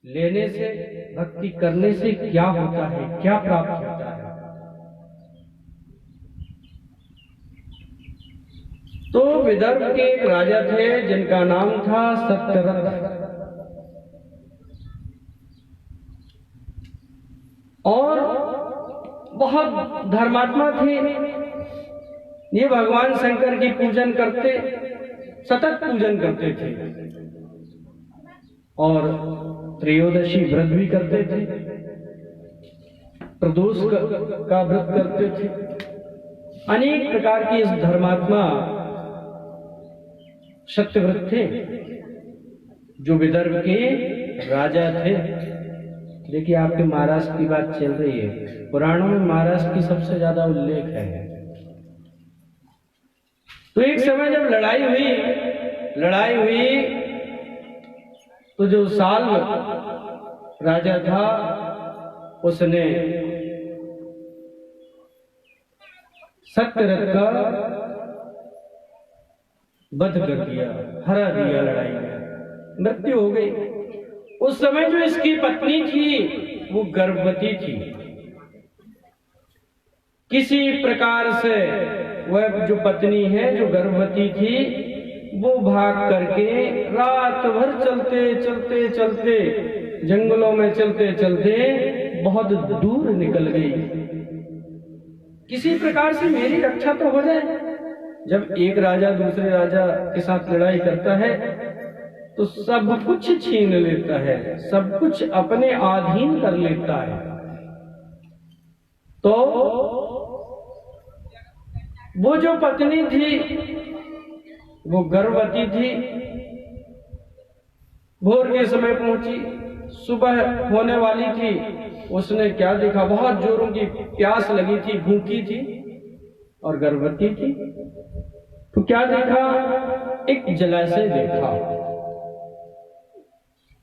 लेने से, भक्ति करने से क्या होता है, क्या प्राप्त होता है। तो विदर्भ के एक राजा थे जिनका नाम था सत्यरथ, और बहुत धर्मात्मा थे। ये भगवान शंकर की पूजन करते, सतत पूजन करते थे, और त्रयोदशी व्रत भी करते थे, प्रदोष का व्रत करते थे। अनेक प्रकार के इस धर्मात्मा सत्यव्रत थे जो विदर्भ के राजा थे। देखिए, आपके महाराष्ट्र की बात चल रही है, पुराणों में महाराष्ट्र की सबसे ज्यादा उल्लेख है। तो एक समय जब लड़ाई हुई तो जो साल राजा था उसने सत्यरथ का वध कर दिया, हरा दिया, लड़ाई में मृत्यु हो गई। उस समय जो इसकी पत्नी थी वो गर्भवती थी। किसी प्रकार से वह जो पत्नी है, जो गर्भवती थी, वो भाग करके रात भर चलते जंगलों में चलते बहुत दूर निकल गई। किसी प्रकार से मेरी रक्षा तो हो जाए। जब एक राजा दूसरे राजा के साथ लड़ाई करता है तो सब कुछ छीन लेता है, सब कुछ अपने अधीन कर लेता है। तो वो जो पत्नी थी वो गर्भवती थी। भोर के समय पहुंची, सुबह होने वाली थी। उसने क्या देखा, बहुत जोरों की प्यास लगी थी, भूखी थी और गर्भवती थी। तो क्या देखा, एक जलाशय देखा,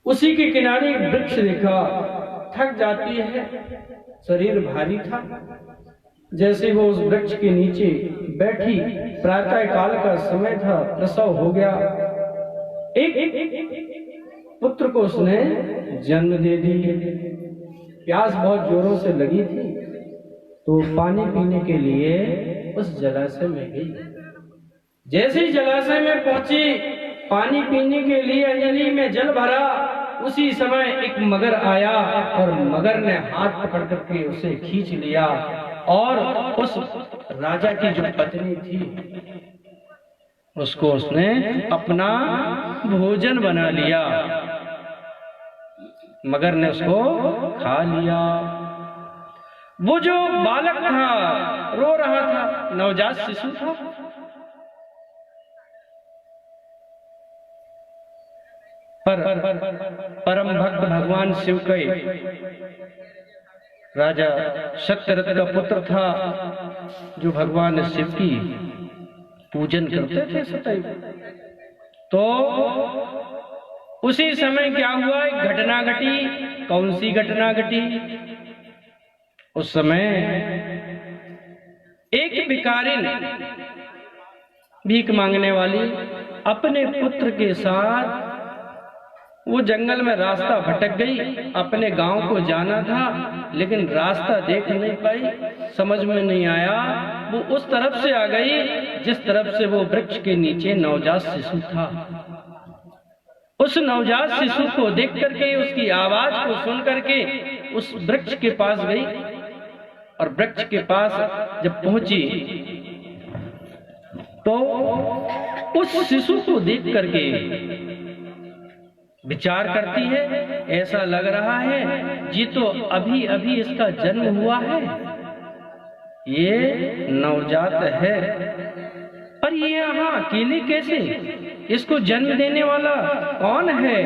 उसी के किनारे एक वृक्ष देखा। थक जाती है, शरीर भारी था। जैसे वो उस वृक्ष के नीचे बैठी, प्रातः काल का समय था, प्रसव हो गया। एक पुत्र को उसने जन्म दे दी। प्यास बहुत जोरों से लगी थी तो पानी पीने के लिए उस जलाशय में गई। जैसे ही जलाशय में पहुंची, पानी पीने के लिए अंजलि में जल भरा, उसी समय एक मगर आया और मगर ने हाथ पकड़ करके उसे खींच लिया और उस राजा की जो पत्नी थी उसको उसने अपना भोजन बना लिया। मगर ने उसको खा लिया। वो जो बालक था रो रहा था, नवजात शिशु था। पर परम भक्त भगवान शिव के राजा सत्यरथ का पुत्र था जो भगवान शिव की पूजन करते थे सदैव। तो उसी समय क्या हुआ, एक घटना घटी। कौन सी घटना घटी? उस समय एक भिखारिन, भीख मांगने वाली, अपने पुत्र के साथ वो जंगल में रास्ता भटक गई। अपने गांव को जाना था लेकिन रास्ता देख नहीं पाई, समझ में नहीं आया। वो उस तरफ से आ गई जिस तरफ से वो वृक्ष के नीचे नवजात शिशु था। उस नवजात शिशु को देख करके, उसकी आवाज को सुन करके उस वृक्ष के पास गई और वृक्ष के पास जब पहुंची तो उस शिशु को देख करके विचार करती है, ऐसा लग रहा है ये तो अभी अभी इसका जन्म हुआ है, ये नवजात है, पर ये यहाँ अकेले कैसे? इसको जन्म देने वाला कौन है?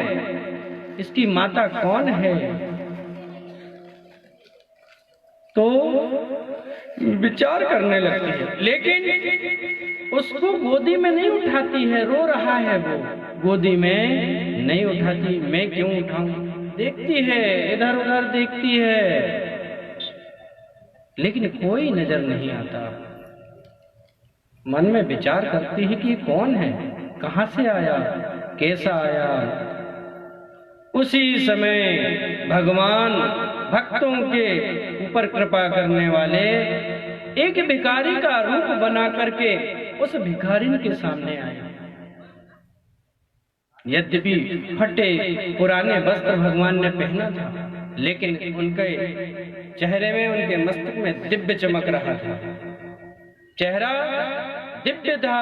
इसकी माता कौन है? तो विचार करने लगती है, लेकिन उसको गोदी में नहीं उठाती है। रो रहा है वो, गोदी में नहीं उठाती। मैं क्यों उठाऊं? देखती है, इधर उधर देखती है, लेकिन कोई नजर नहीं आता। मन में विचार करती है कि कौन है, कहां से आया, कैसा आया। उसी समय भगवान भक्तों के ऊपर कृपा करने वाले एक भिखारी का रूप बना करके उस भिखारिन के सामने आए। यद्यपि फटे पुराने वस्त्र भगवान ने पहना था, लेकिन उनके चेहरे में, उनके मस्तक में दिव्य चमक रहा था। चेहरा दिव्य था।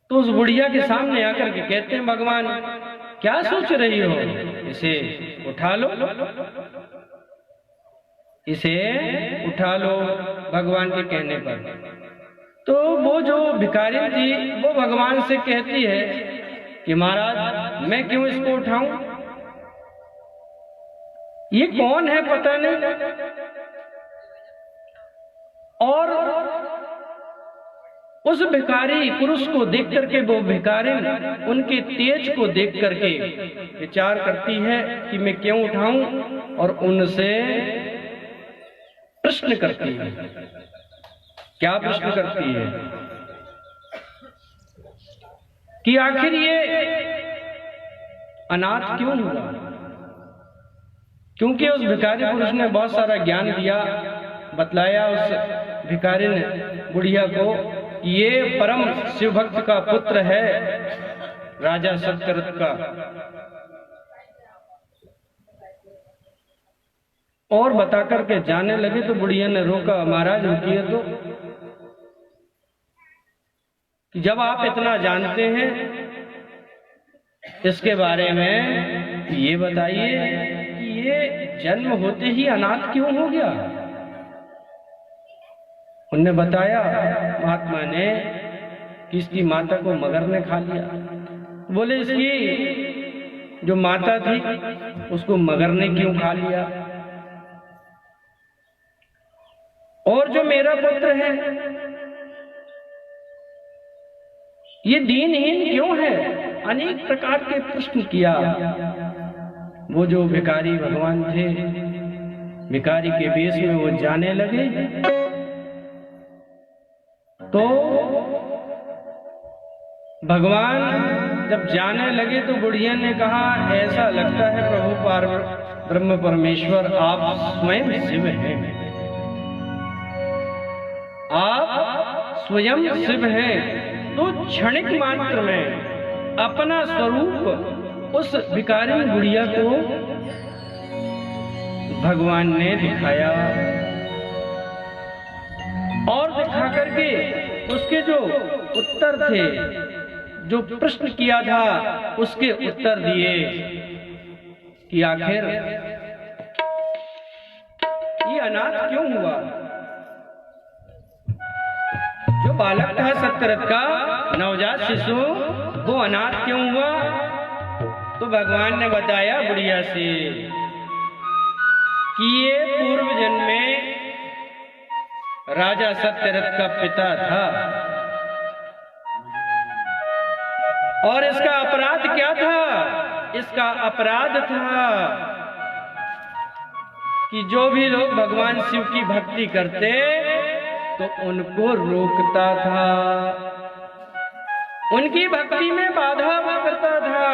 तो उस बुढ़िया के सामने आकर के कहते हैं, भगवान क्या सोच रही हो? इसे उठा लो, इसे उठा लो। भगवान के कहने पर तो वो जो भिखारी थी वो भगवान से कहती है कि महाराज मैं क्यों इसको उठाऊं? ये कौन है पता नहीं। और उस भिखारी पुरुष को देख करके वो भिखारी उनके तेज को देख करके विचार करती है कि मैं क्यों उठाऊं, और उनसे प्रश्न करती है। क्या प्रश्न करती है? कि आखिर ये अनाथ क्यों हुआ? क्योंकि उस भिखारी पुरुष ने बहुत सारा ज्ञान दिया, बतलाया उस भिखारी ने बुढ़िया को कि ये परम शिव भक्त का पुत्र है, राजा सत्यरथ का। और बता करके जाने लगे तो बुढ़िया ने रोका, महाराज रुकिए तो, जब आप इतना जानते हैं इसके बारे में ये बताइए कि ये जन्म होते ही अनाथ क्यों हो गया? उनने बताया महात्मा ने कि इसकी माता को मगर ने खा लिया। बोले इसकी जो माता थी उसको मगर ने क्यों खा लिया? और जो मेरा पुत्र है ये दीनहीन क्यों है? अनेक प्रकार के प्रश्न किया। वो जो भिखारी भगवान थे, भिखारी के वेश में वो जाने लगे। तो भगवान जब जाने लगे तो बुढ़िया ने कहा, ऐसा लगता है प्रभु ब्रह्म परमेश्वर आप स्वयं शिव हैं, आप स्वयं शिव हैं। तो क्षणिक मात्र में अपना स्वरूप उस भिखारी बुढ़िया को भगवान ने दिखाया, और दिखा करके उसके जो उत्तर थे, जो प्रश्न किया था उसके उत्तर दिए कि आखिर ये अनाथ क्यों हुआ? जो बालक था सत्यरथ का नवजात शिशु, वो अनाथ क्यों हुआ? तो भगवान ने बताया बुढ़िया से कि ये पूर्व जन्म में राजा सत्यरथ का पिता था, और इसका अपराध क्या था? इसका अपराध था कि जो भी लोग भगवान शिव की भक्ति करते तो उनको रोकता था, उनकी भक्ति में बाधा करता था,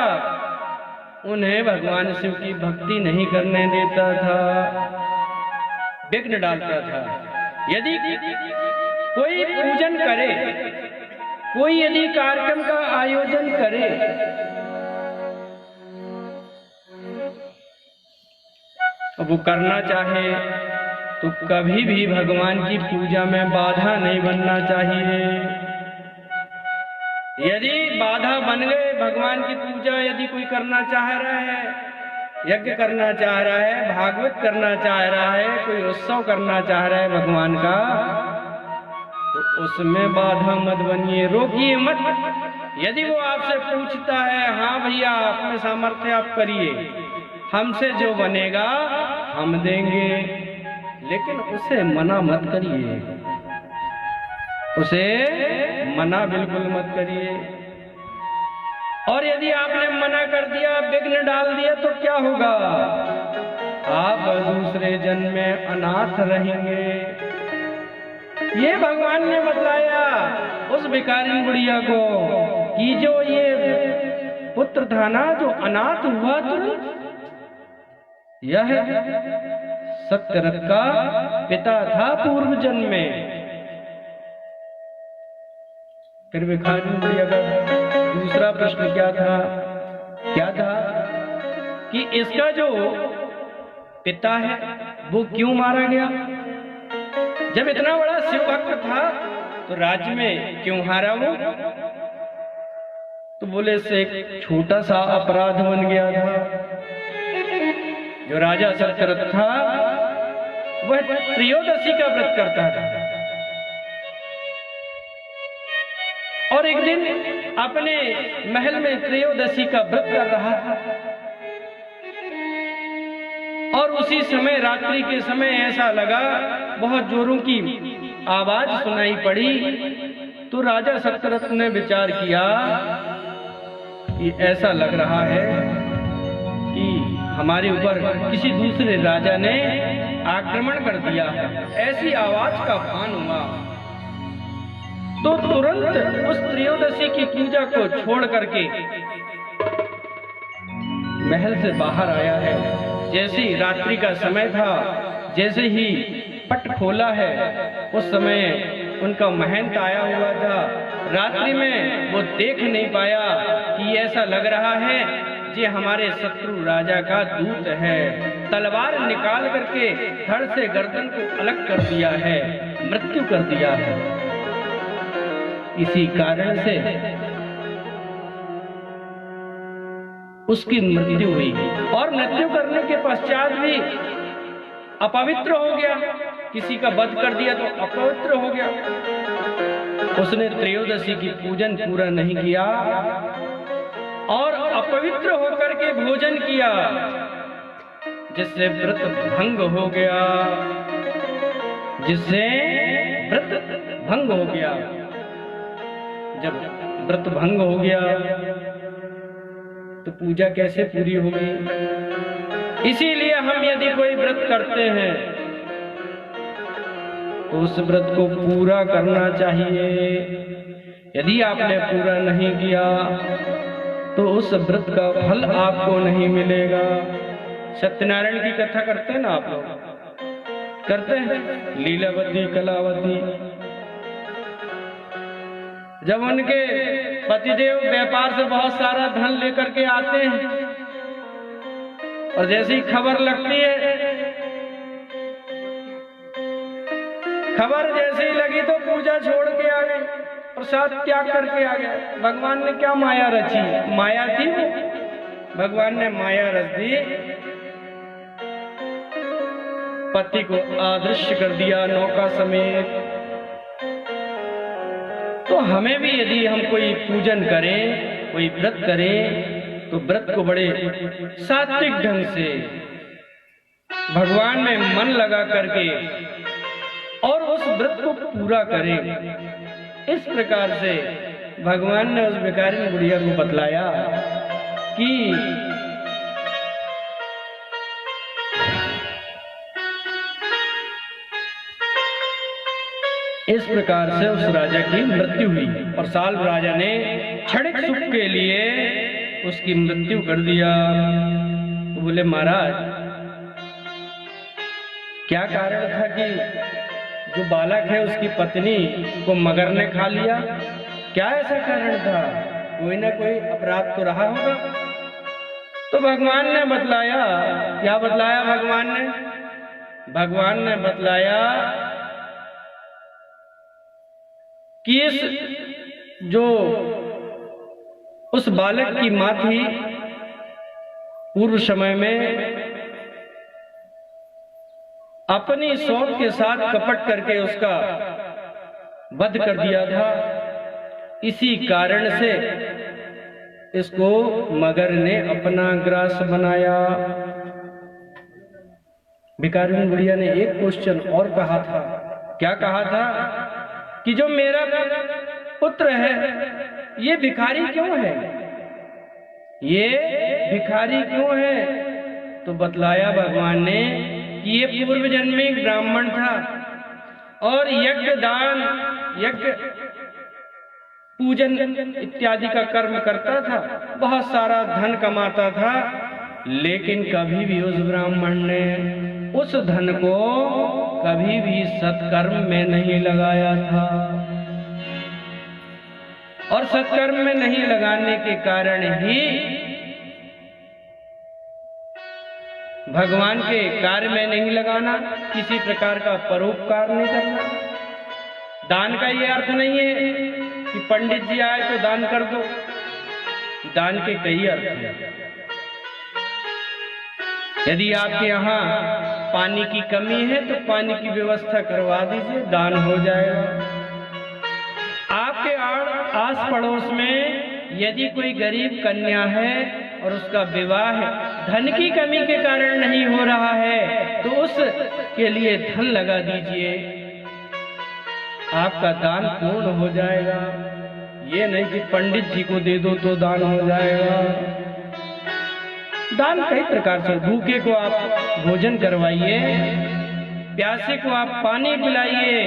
उन्हें भगवान शिव की भक्ति नहीं करने देता था, विघ्न डालता था। यदि कोई पूजन करे, कोई यदि कार्यक्रम का आयोजन करे, वो करना चाहे तो कभी भी भगवान की पूजा में बाधा नहीं बनना चाहिए। यदि बाधा बन गए, भगवान की पूजा यदि कोई करना चाह रहा है, यज्ञ करना चाह रहा है, भागवत करना चाह रहा है, कोई उत्सव करना चाह रहा है भगवान का, तो उसमें बाधा मत बनिए, रोकिए मत। यदि वो आपसे पूछता है, हाँ भैया अपने सामर्थ्य आप करिए, हमसे जो बनेगा हम देंगे, लेकिन उसे मना मत करिए, उसे मना बिल्कुल मत करिए। और यदि आपने मना कर दिया, विघ्न डाल दिया, तो क्या होगा? आप दूसरे जन्म में अनाथ रहेंगे। ये भगवान ने बतलाया उस भिखारी बुढ़िया को कि जो ये पुत्र था ना जो अनाथ हुआ तुरंत, यह सत्यरथ का पिता था पूर्व जन्म में। फिर भिखारी बुढ़िया का दूसरा प्रश्न क्या था कि इसका जो पिता है वो क्यों मारा गया? जब इतना बड़ा शिव भक्त था तो राज्य में क्यों हारा वो? तो बोले से एक छोटा सा अपराध बन गया था। जो राजा सत्यरथ था वह त्रयोदशी का व्रत करता था और एक दिन अपने महल में त्रयोदशी का व्रत कर रहा था और उसी समय रात्रि के समय ऐसा लगा, बहुत जोरों की आवाज सुनाई पड़ी। तो राजा सत्यरथ ने विचार किया कि ऐसा लग रहा है कि हमारे ऊपर किसी दूसरे राजा ने आक्रमण कर दिया है। ऐसी आवाज का भान हुआ तो तुरंत उस त्रयोदशी की पूजा को छोड़ करके महल से बाहर आया है। जैसे ही रात्रि का समय था, जैसे ही पट खोला है, उस समय उनका महंत आया हुआ था। रात्रि में वो देख नहीं पाया कि ऐसा लग रहा है ये हमारे शत्रु राजा का दूत है। तलवार निकाल करके धड़ से गर्दन को अलग कर दिया है, मृत्यु कर दिया है। इसी कारण से उसकी मृत्यु हुई और मृत्यु करने के पश्चात भी अपवित्र हो गया। किसी का वध कर दिया तो अपवित्र हो गया। उसने त्रयोदशी की पूजन पूरा नहीं किया और अपवित्र होकर के भोजन किया, जिससे व्रत भंग हो गया, जिससे व्रत भंग हो गया। जब व्रत भंग हो गया तो पूजा कैसे पूरी होगी? इसीलिए हम यदि कोई व्रत करते हैं तो उस व्रत को पूरा करना चाहिए। यदि आपने पूरा नहीं किया तो उस व्रत का फल आपको नहीं मिलेगा। सत्यनारायण की कथा करते हैं ना आप लोग? करते हैं। लीलावती कलावती, जब उनके पतिदेव व्यापार से बहुत सारा धन लेकर के आते हैं और जैसी खबर लगती है, खबर जैसे ही लगी तो पूजा छोड़ के आ गए, प्रसाद त्याग करके आ गए। भगवान ने क्या माया रची? माया थी वो, भगवान ने माया रच दी, पति को अदृश्य कर दिया नौका समेत। तो हमें भी यदि हम कोई पूजन करें, कोई व्रत करें, तो व्रत को बड़े सात्विक ढंग से भगवान में मन लगा करके और उस व्रत को पूरा करें। इस प्रकार से भगवान ने उस भिखारी बुढ़िया को बतलाया कि इस प्रकार से उस राजा की मृत्यु हुई और साल्व राजा ने क्षणिक सुख के लिए उसकी मृत्यु कर दिया। तो बोले महाराज, क्या कारण था कि जो बालक है उसकी पत्नी को मगर ने खा लिया? क्या ऐसा कारण था? कोई ना कोई अपराध तो रहा होगा। तो भगवान ने बतलाया। क्या बतलाया भगवान ने? भगवान ने बतलाया कि इस जो उस बालक की मां थी, पूर्व समय में अपनी सौत के साथ कपट करके उसका वध कर दिया था। इसी कारण से इसको मगर ने अपना ग्रास बनाया। भिखारी बुढ़िया ने एक क्वेश्चन और कहा था। क्या कहा था? कि जो मेरा पुत्र है ये भिखारी क्यों है? ये भिखारी क्यों है? तो बतलाया भगवान ने कि ये पूर्व जन्म में एक ब्राह्मण था और यज्ञ दान यज्ञ पूजन इत्यादि का कर्म करता था, बहुत सारा धन कमाता था, लेकिन कभी भी उस ब्राह्मण ने उस धन को कभी भी सत्कर्म में नहीं लगाया था। और सत्कर्म में नहीं लगाने के कारण ही भगवान के कार्य में नहीं लगाना, किसी प्रकार का परोपकार नहीं करना। दान का ये अर्थ नहीं है कि पंडित जी आए तो दान कर दो। दान के कई अर्थ हैं। यदि आपके यहाँ पानी की कमी है तो पानी की व्यवस्था करवा दीजिए, दान हो जाएगा। आपके आस पड़ोस में यदि कोई गरीब कन्या है और उसका विवाह धन की कमी के कारण नहीं हो रहा है तो उसके लिए धन लगा दीजिए, आपका दान पूर्ण हो जाएगा। ये नहीं कि पंडित जी को दे दो तो दान हो जाएगा। दान कई प्रकार से, भूखे को आप भोजन करवाइए, प्यासे को आप पानी पिलाइए,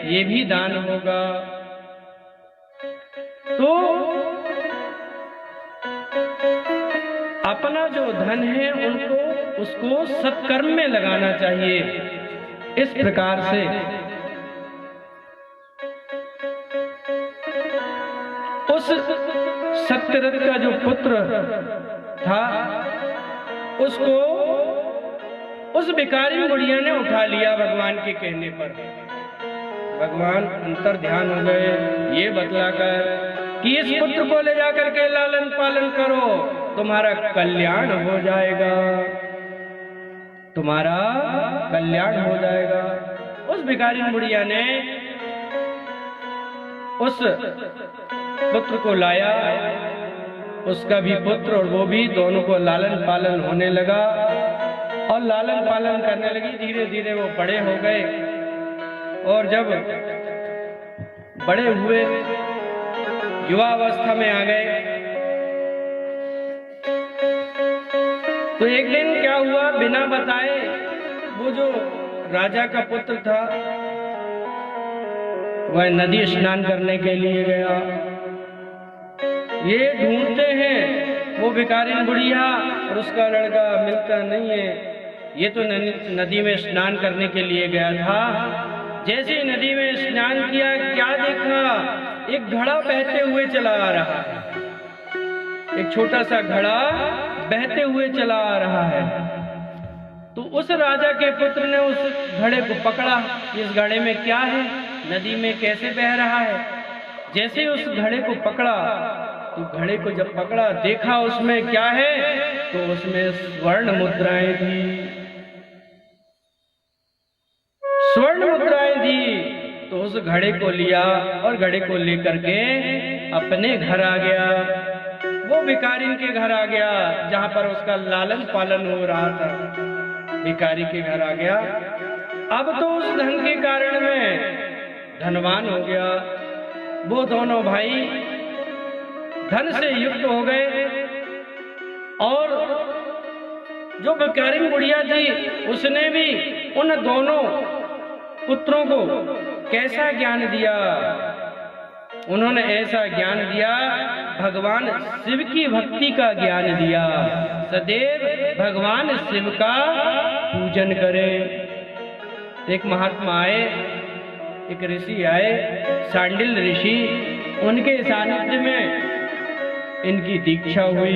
ये भी दान होगा। तो अपना जो धन है उसको सत्कर्म में लगाना चाहिए। इस प्रकार से उस सत्यरथ का जो पुत्र था उसको उस भिखारी बुढ़िया ने उठा लिया भगवान के कहने पर। भगवान अंतर ध्यान हो गए, ये बतलाकर कि इस पुत्र को ले जाकर के लालन पालन करो, तुम्हारा कल्याण हो जाएगा, तुम्हारा कल्याण हो जाएगा। उस भिखारी बुढ़िया ने उस पुत्र को लाया, उसका भी पुत्र और वो भी, दोनों को लालन पालन होने लगा और लालन पालन करने लगी। धीरे धीरे वो बड़े हो गए और जब बड़े हुए, युवा अवस्था में आ गए, तो एक दिन क्या हुआ, बिना बताए वो जो राजा का पुत्र था वह नदी स्नान करने के लिए गया। ये ढूंढते हैं वो भिखारी बुढ़िया और उसका लड़का मिलता नहीं है। ये तो नदी में स्नान करने के लिए गया था। जैसे ही नदी में स्नान किया, क्या देखा, एक घड़ा बहते हुए चला आ रहा है। एक छोटा सा घड़ा बहते हुए चला आ रहा है। तो उस राजा के पुत्र ने उस घड़े को पकड़ा, इस घड़े में क्या है, नदी में कैसे बह रहा है। जैसे उस घड़े को पकड़ा, तो घड़े को जब पकड़ा, देखा उसमें क्या है, तो उसमें स्वर्ण मुद्राएं थी। स्वर्ण मुद्राएं थी। तो उस घड़े को लिया और घड़े को लेकर के अपने घर आ गया। वो भिखारी के घर आ गया जहां पर उसका लालन पालन हो रहा था। भिखारी के घर आ गया। अब तो उस धन के कारण में धनवान हो गया। वो दोनों भाई धन से युक्त हो गए और जो भिखारी बुढ़िया थी उसने भी उन दोनों पुत्रों को कैसा ज्ञान दिया, उन्होंने ऐसा ज्ञान दिया, भगवान शिव की भक्ति का ज्ञान दिया। सदैव भगवान शिव का पूजन करें। एक महात्मा आए, एक ऋषि आए, सांडिल ऋषि, उनके सानिध्य में इनकी दीक्षा हुई।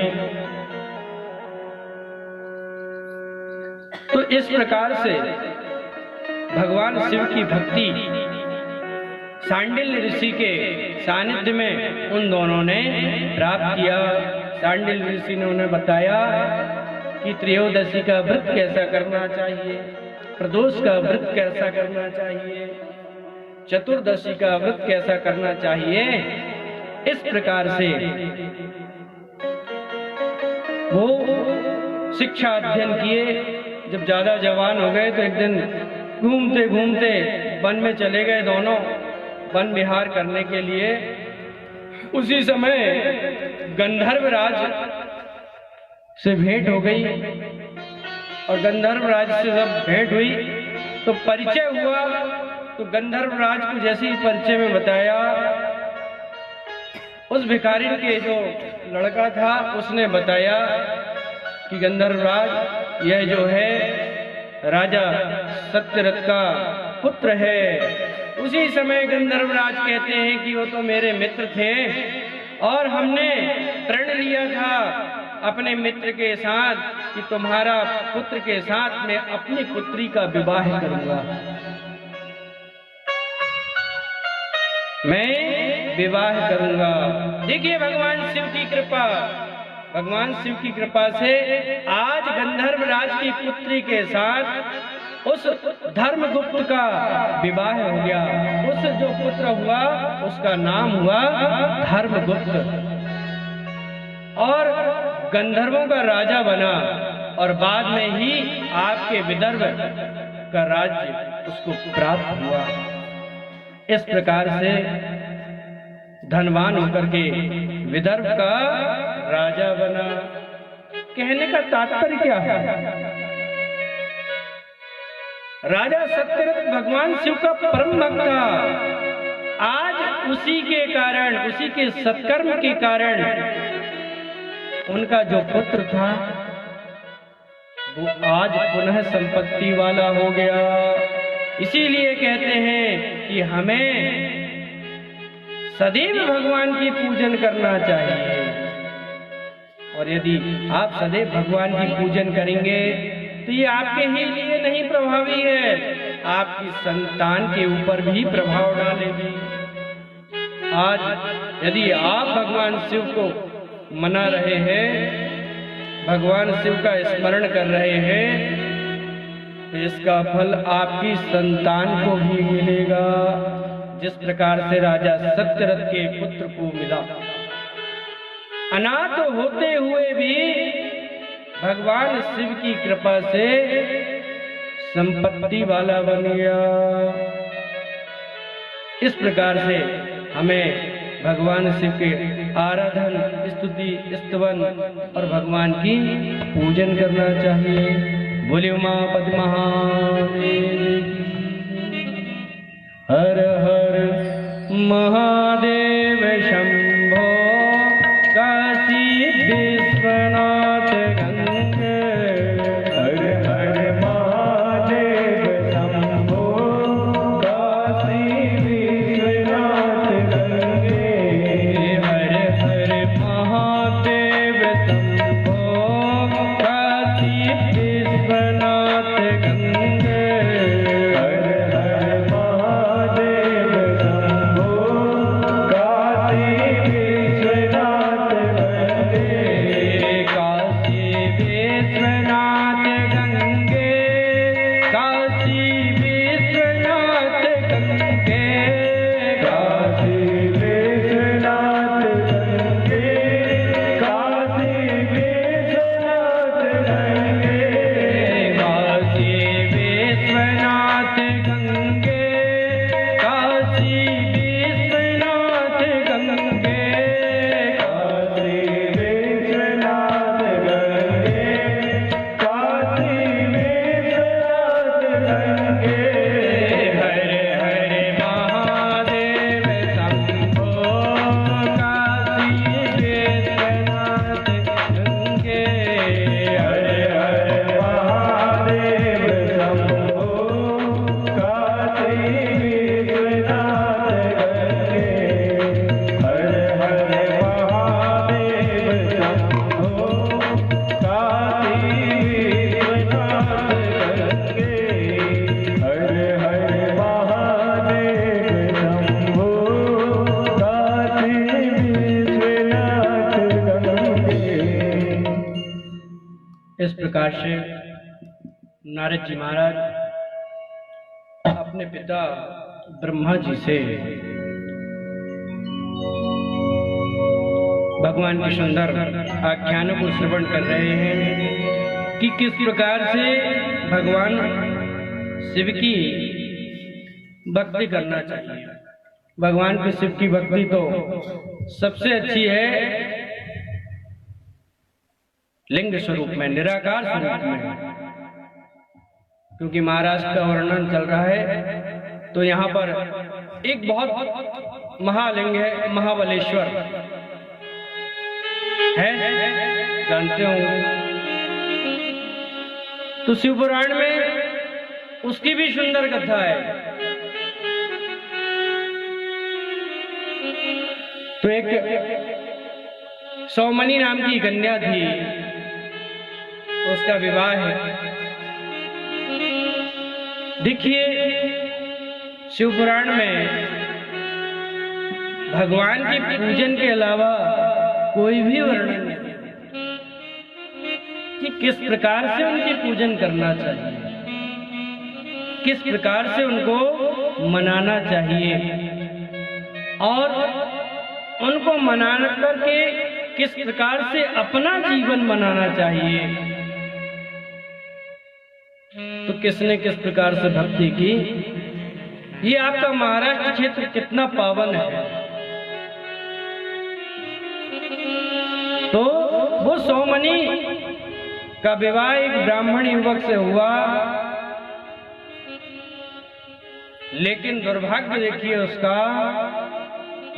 तो इस प्रकार से भगवान शिव की भक्ति सांडिल ऋषि के सानिध्य में उन दोनों ने प्राप्त किया। सांडिल ऋषि ने उन्हें बताया कि त्रयोदशी का व्रत कैसा करना चाहिए, प्रदोष का व्रत कैसा करना चाहिए, चतुर्दशी का व्रत कैसा करना चाहिए। इस प्रकार से वो शिक्षा अध्ययन किए। जब ज्यादा जवान हो गए तो एक दिन घूमते घूमते वन में चले गए दोनों, वन विहार करने के लिए। उसी समय गंधर्वराज से भेंट हो गई और गंधर्वराज से जब भेंट हुई तो परिचय हुआ। तो गंधर्वराज को जैसे ही परिचय में बताया उस भिखारी के जो लड़का था उसने बताया कि गंधर्वराज यह जो है राजा सत्यरथ का पुत्र है। उसी समय गंधर्वराज कहते हैं कि वो तो मेरे मित्र थे और हमने प्रण लिया था अपने मित्र के साथ कि तुम्हारा पुत्र के साथ मैं अपनी पुत्री का विवाह करूंगा। मैं विवाह करूंगा। देखिए भगवान शिव की कृपा, भगवान शिव की कृपा से आज गंधर्वराज की पुत्री के साथ उस धर्मगुप्त का विवाह हो गया। उस जो पुत्र हुआ उसका नाम हुआ धर्मगुप्त और गंधर्वों का राजा बना और बाद में ही आपके विदर्भ का राज्य उसको प्राप्त हुआ। इस प्रकार से धनवान होकर के विदर्भ का राजा बना। कहने का तात्पर्य क्या है? राजा सत्यरथ भगवान शिव का परम भक्त था। आज उसी के कारण, उसी के सत्कर्म के कारण उनका जो पुत्र था वो आज पुनः संपत्ति वाला हो गया। इसीलिए कहते हैं कि हमें सदैव भगवान की पूजन करना चाहिए। और यदि आप सदैव भगवान की पूजन करेंगे तो ये आपके ही लिए नहीं प्रभावी है, आपकी संतान के ऊपर भी प्रभाव डालेगी। आज यदि आप भगवान शिव को मना रहे हैं, भगवान शिव का स्मरण कर रहे हैं, तो इसका फल आपकी संतान को भी मिलेगा। जिस प्रकार से राजा सत्यरथ के पुत्र को मिला, अनाथ होते हुए भी भगवान शिव की कृपा से संपत्ति वाला बन गया। इस प्रकार से हमें भगवान शिव के आराधन, स्तुति, स्तवन और भगवान की पूजन करना चाहिए। बोले उमापति महादेव हर हर महादेव शंभो काशी विश्वनाथ गंगे। हर हर महादेव शंभो काशी विश्वनाथ गंगे। हर हर महादेव शंभो काशी विश्वनाथ गंगे। हर हर महादेव शंभो काशी विश्वनाथ गंगे। काशी विश्वनाथ गंगे, काशी विश्वनाथ गंगे। काशी विश्वनाथ गंगे, काशी विश्वनाथ गंगे। काशी विश्वनाथ गंगे, काशी विश्वनाथ गंगे। काशी विश्वनाथ गंगे, काशी विश्वनाथ गंगे। हर हर महादेव शंभो काशी विश्वनाथ गंगे। हर हर महादेव शंभो काशी विश्वनाथ गंगे। हर हर महादेव शंभो काशी विश्वनाथ गंगे। हर हर महादेव शंभो काशी विश्वनाथ गंगे। इस प्रकार से नारद जी महाराज अपने पिता ब्रह्मा जी से भगवान के सुंदर आख्यानों को श्रवण कर रहे हैं कि किस प्रकार से भगवान शिव की भक्ति करना चाहिए। भगवान के शिव की भक्ति तो सबसे अच्छी है लिंग स्वरूप में, निराकार स्वरूप में। क्योंकि महाराष्ट्र का वर्णन चल रहा है तो यहाँ पर एक बहुत महालिंग है महाबलेश्वर। है, जानते होंगे। तो शिव पुराण में उसकी भी सुंदर कथा है। तो एक सौमनी नाम की कन्या थी, उसका विवाह है। देखिए शिव पुराण में भगवान की पूजन के अलावा कोई भी वर्णन नहीं कि किस प्रकार से उनकी पूजन करना चाहिए, किस प्रकार से उनको मनाना चाहिए और उनको मना करके किस प्रकार से अपना जीवन मनाना चाहिए। तो किसने किस प्रकार से भक्ति की, ये आपका महाराष्ट्र क्षेत्र कितना पावन है। तो वो सौमनी का विवाह एक ब्राह्मण युवक से हुआ, लेकिन दुर्भाग्य देखिए उसका,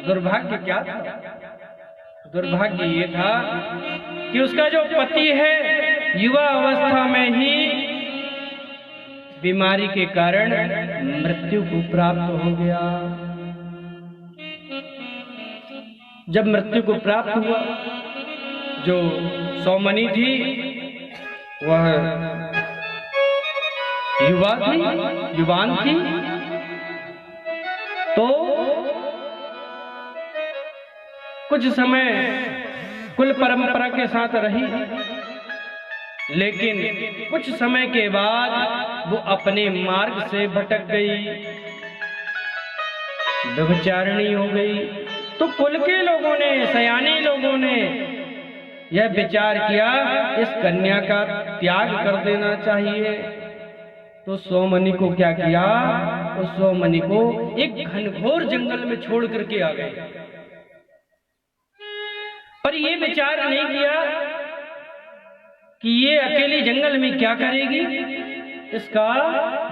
दुर्भाग्य क्या था? दुर्भाग्य ये था कि उसका जो पति है युवा अवस्था में ही बीमारी के कारण मृत्यु को प्राप्त हो गया। जब मृत्यु को प्राप्त हुआ, जो सौमनी थी वह युवान थी, तो कुछ समय कुल परंपरा के साथ रही, लेकिन कुछ समय के बाद वो अपने मार्ग से भटक गई, व्यभिचारिणी हो गई। तो कुल के लोगों ने, सयाने लोगों ने यह विचार किया इस कन्या का त्याग कर देना चाहिए। तो सौमनी को क्या किया, उस सौमनी को एक घनघोर जंगल में छोड़ करके आ गए। पर ये विचार नहीं किया कि ये अकेली जंगल में क्या करेगी, इसका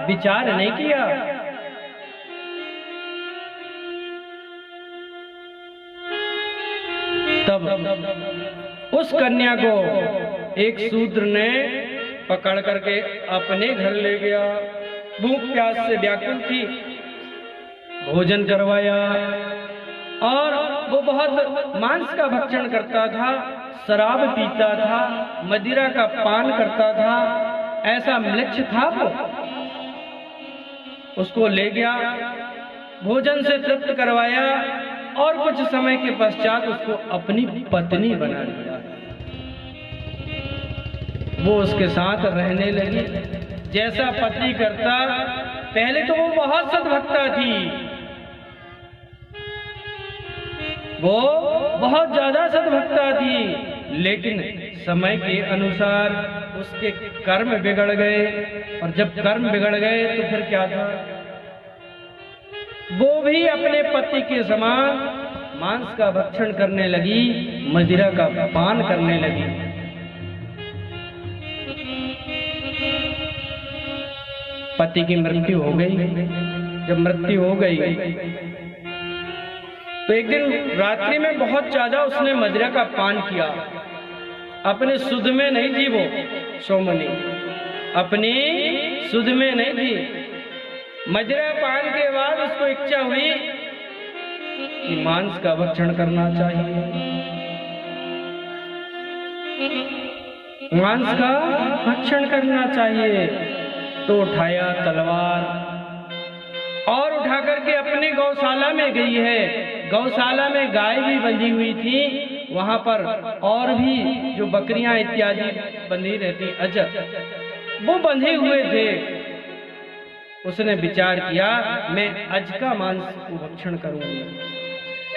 विचार नहीं किया। तब उस कन्या को एक शूद्र ने पकड़ करके अपने घर ले गया। भूख प्यास से व्याकुल थी, भोजन करवाया और वो बहुत मांस का भक्षण करता था, शराब पीता था, मदिरा का पान करता था, ऐसा म्लेच्छ था वो। उसको ले गया, भोजन से तृप्त करवाया और कुछ समय के पश्चात उसको अपनी पत्नी बना लिया। वो उसके साथ रहने लगी जैसा पति करता। पहले तो वो बहुत सद्भक्ता थी, वो बहुत ज्यादा सद्भक्ता थी, लेकिन समय के अनुसार उसके कर्म बिगड़ गए। और जब कर्म बिगड़ गए तो फिर क्या था, वो भी अपने पति के समान मांस का भक्षण करने लगी, मदिरा का पान करने लगी। पति की मृत्यु हो गई। जब मृत्यु हो गई तो एक दिन रात्रि में बहुत ज्यादा उसने मदिरा का पान किया। अपने सुध में नहीं थी वो सौमनी, अपनी सुध में नहीं थी। मदिरा पान के बाद उसको इच्छा हुई कि मांस का भक्षण करना चाहिए, मांस का भक्षण करना चाहिए। तो उठाया तलवार और उठा करके अपने गौशाला में गई है। गौशाला में गाय भी बंधी हुई थी, वहां पर और भी जो बकरियां इत्यादि बंधी रहती, अजब वो बंधे हुए थे। उसने विचार किया मैं अज का मांस को भक्षण करूंगा,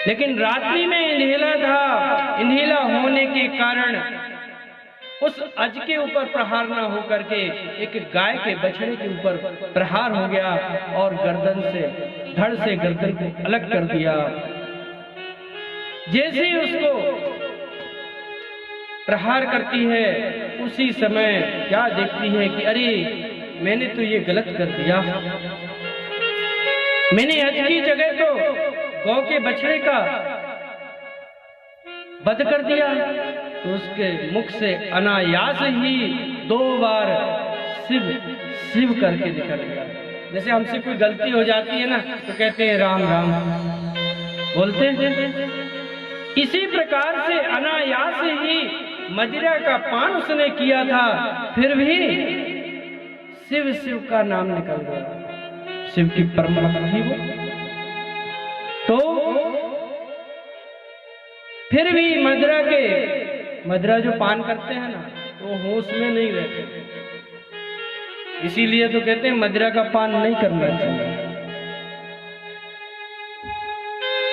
लेकिन रात्रि में इंधेला था। इंधेला होने के कारण उस अज के ऊपर प्रहार न होकर के एक गाय के बछड़े के ऊपर प्रहार हो गया और गर्दन से, धड़ से गर्दन को अलग कर दिया। जैसे ही उसको प्रहार करती है उसी समय क्या देखती है कि अरे मैंने तो ये गलत कर दिया, मैंने अज की जगह तो गौ के बछड़े का वध कर दिया। तो उसके मुख से अनायास ही 2 बार शिव शिव करके निकल गया। जैसे हमसे कोई गलती हो जाती है ना तो कहते हैं राम राम बोलते हैं, इसी प्रकार से अनायास ही मदिरा का पान उसने किया था, फिर भी शिव शिव का नाम निकल गया। शिव की परंपरा थी वो। तो फिर भी मदिरा जो पान करते हैं ना वो होश में नहीं रहते, इसीलिए तो कहते हैं मदिरा का पान नहीं करना चाहिए,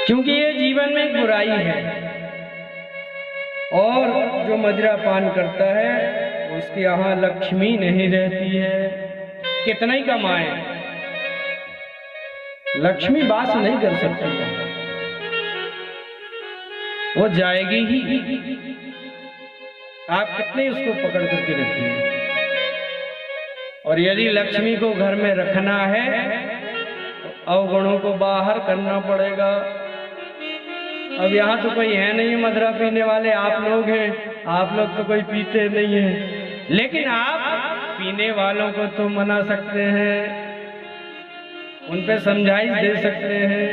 क्योंकि ये जीवन में एक बुराई है। और जो मदिरा पान करता है उसके यहाँ लक्ष्मी नहीं रहती है, कितना ही कमाए लक्ष्मी वास नहीं कर सकती, वो जाएगी ही। आप कितने उसको पकड़ करके रखिए। और यदि लक्ष्मी को घर में रखना है तो अवगुणों को बाहर करना पड़ेगा। अब यहाँ तो कोई है नहीं मदिरा पीने वाले, आप लोग हैं, आप लोग तो कोई पीते नहीं हैं, लेकिन आप पीने वालों को तो मना सकते हैं, उन पे समझाइश दे सकते हैं।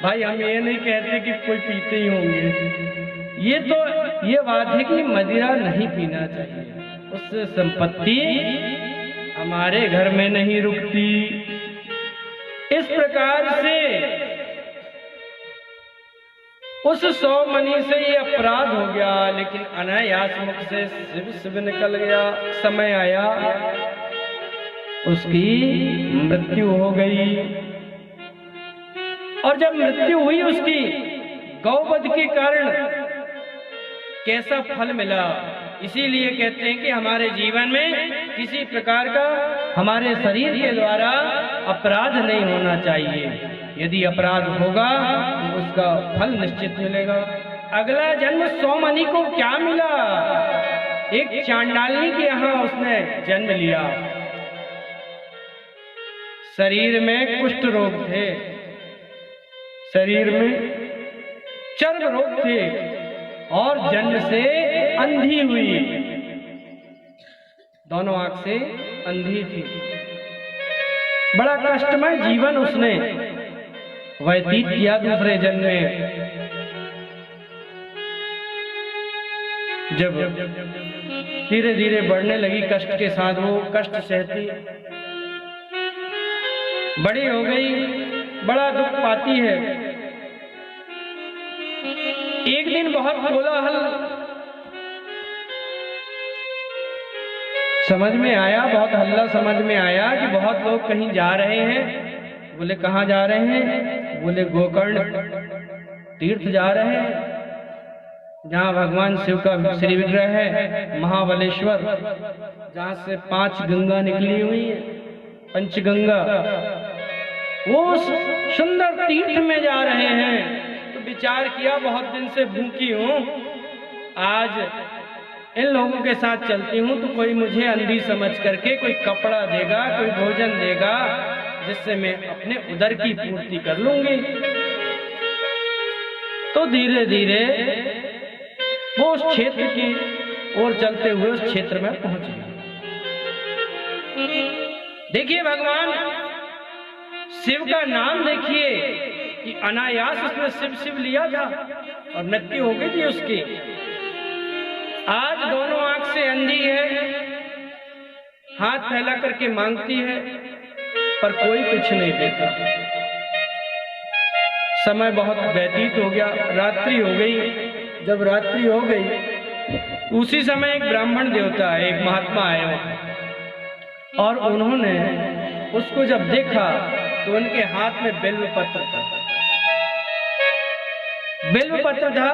भाई हम ये नहीं कहते कि कोई पीते ही होंगे, ये बात है कि मदिरा नहीं पीना चाहिए, उससे संपत्ति हमारे घर में नहीं रुकती। इस प्रकार से उस 100 मणि से ये अपराध हो गया, लेकिन अनायास मुख से शिव शिव निकल गया। समय आया उसकी मृत्यु हो गई, और जब मृत्यु हुई उसकी गौवध के कारण कैसा फल मिला। इसीलिए कहते हैं कि हमारे जीवन में किसी प्रकार का हमारे शरीर के द्वारा अपराध नहीं होना चाहिए। यदि अपराध होगा तो उसका फल निश्चित मिलेगा। अगला जन्म 100 मणि को क्या मिला? एक चांडाली के यहाँ उसने जन्म लिया। शरीर में कुष्ठ रोग थे, शरीर में चर्म रोग थे, और जन्म से अंधी हुई, दोनों आंख से अंधी थी। बड़ा कष्टमय जीवन उसने व्यतीत किया दूसरे जन्म में। जब धीरे धीरे बढ़ने लगी कष्ट के साथ, वो कष्ट सहती, बड़ी हो गई, बड़ा दुख पाती है। एक दिन बहुत कोलाहल समझ में आया, बहुत हल्ला समझ में आया कि बहुत लोग कहीं जा रहे हैं। बोले कहाँ जा रहे हैं? बोले गोकर्ण तीर्थ जा रहे हैं, जहाँ भगवान शिव का श्री विग्रह है, महाबलेश्वर, जहाँ से 5 गंगा निकली हुई है, पंचगंगा, वो सुंदर तीर्थ में जा रहे हैं। तो विचार किया बहुत दिन से भूखी हूँ, आज इन लोगों के साथ चलती हूँ तो कोई मुझे अंधी समझ करके कोई कपड़ा देगा, कोई भोजन देगा, जिससे मैं अपने उदर की पूर्ति कर लूंगी। तो धीरे धीरे वो उस क्षेत्र की ओर चलते हुए उस क्षेत्र में पहुंच गए। देखिए भगवान शिव का नाम देखिए कि अनायास उसने शिव शिव लिया था और मृत्यु हो गई थी उसकी। आज दोनों आंख से अंधी है, हाथ फैला करके मांगती है, पर कोई कुछ नहीं देता। समय बहुत व्यतीत हो गया, रात्रि हो गई। जब रात्रि हो गई उसी समय एक ब्राह्मण देवता है, एक महात्मा आए और उन्होंने उसको जब देखा तो उनके हाथ में बिल्व पत्र था। बिल्व पत्र था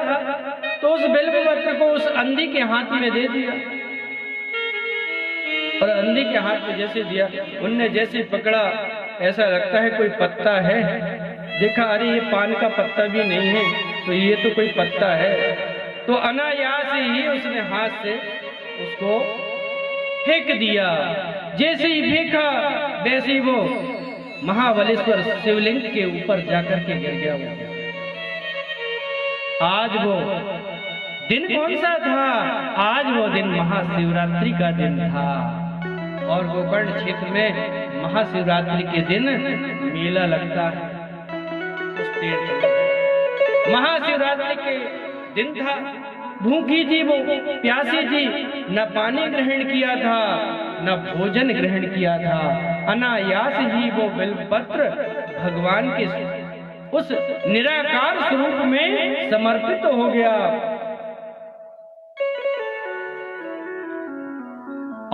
तो उस बिल्व पत्र को उस अंधी के हाथ में दे दिया, और अंधी के हाथ में जैसे दिया, उनने जैसे पकड़ा, ऐसा लगता है कोई पत्ता है। देखा अरे ये पान का पत्ता भी नहीं है, तो ये तो कोई पत्ता है। तो अनायास ही उसने हाथ से उसको फेंक दिया। जैसे ही फेंका वैसे ही वो महाबलेश्वर शिवलिंग के ऊपर जाकर के गिर गया। आज वो दिन कौन सा था? आज वो दिन महाशिवरात्रि का दिन था और गोकर्ण क्षेत्र में महाशिवरात्रि के दिन मेला लगता है। उस महाशिवरात्रि के दिन था। भूखी थी वो, प्यासी थी, न पानी ग्रहण किया था न भोजन ग्रहण किया था। अनायास ही वो बेलपत्र भगवान के उस निराकार स्वरूप में समर्पित हो गया।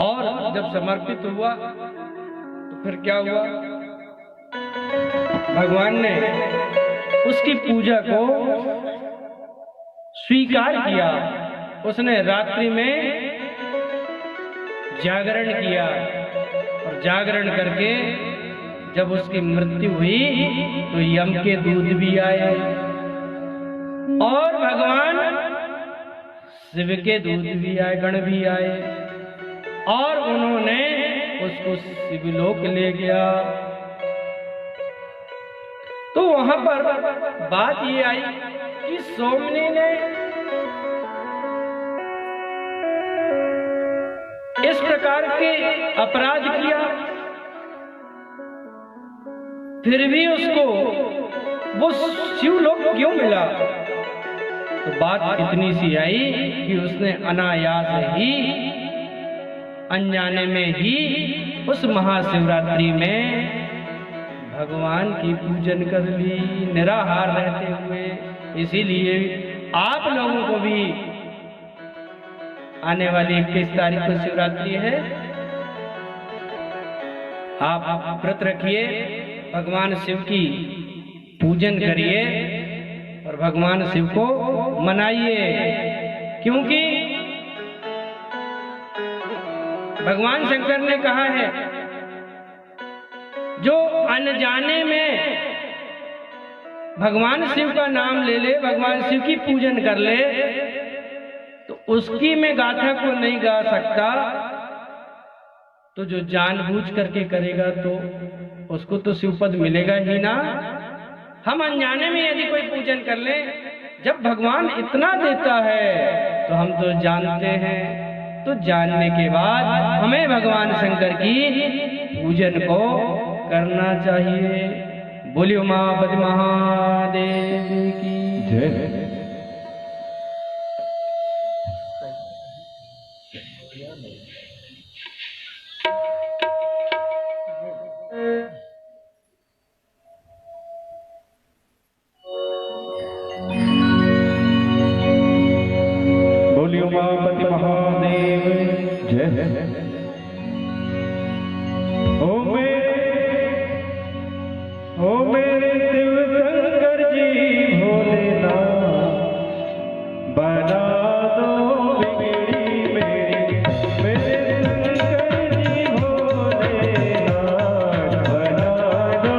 और जब समर्पित हुआ तो फिर क्या हुआ? भगवान ने उसकी पूजा को स्वीकार किया। उसने रात्रि में जागरण किया और जागरण करके जब उसकी मृत्यु हुई तो यम के दूत भी आए और भगवान शिव के दूत भी आए, गण भी आए और उन्होंने उसको शिवलोक ले गया। तो वहां पर बात ये आई कि सोमनी ने इस प्रकार के अपराध किया, फिर भी उसको वो शिवलोक क्यों मिला? तो बात इतनी सी आई कि उसने अनायास ही अनजाने में ही उस महाशिवरात्रि में भगवान की पूजन कर ली, निराहार रहते हुए। इसीलिए आप लोगों को भी आने वाली 21 तारीख को शिवरात्रि है, आप व्रत रखिए, भगवान शिव की पूजन करिए और भगवान शिव को मनाइए। क्योंकि भगवान शंकर ने कहा है जो अनजाने में भगवान शिव का नाम ले ले, भगवान शिव की पूजन कर ले, तो उसकी मैं गाथा को नहीं गा सकता। तो जो जानबूझ करके करेगा तो उसको तो शिवपद मिलेगा ही ना। हम अनजाने में यदि कोई पूजन कर ले, जब भगवान इतना देता है तो हम तो जानते हैं। तो जानने के बाद हमें भगवान शंकर की पूजन को करना चाहिए। बोलिए उमापति महादेव की जय। बोलिए उमापति महादेव जय। ओ मेरे शिव शंकर जी भोलेनाथ, बना दो बिगड़ी मेरी, मेरे शंकर जी भोलेनाथ, बना दो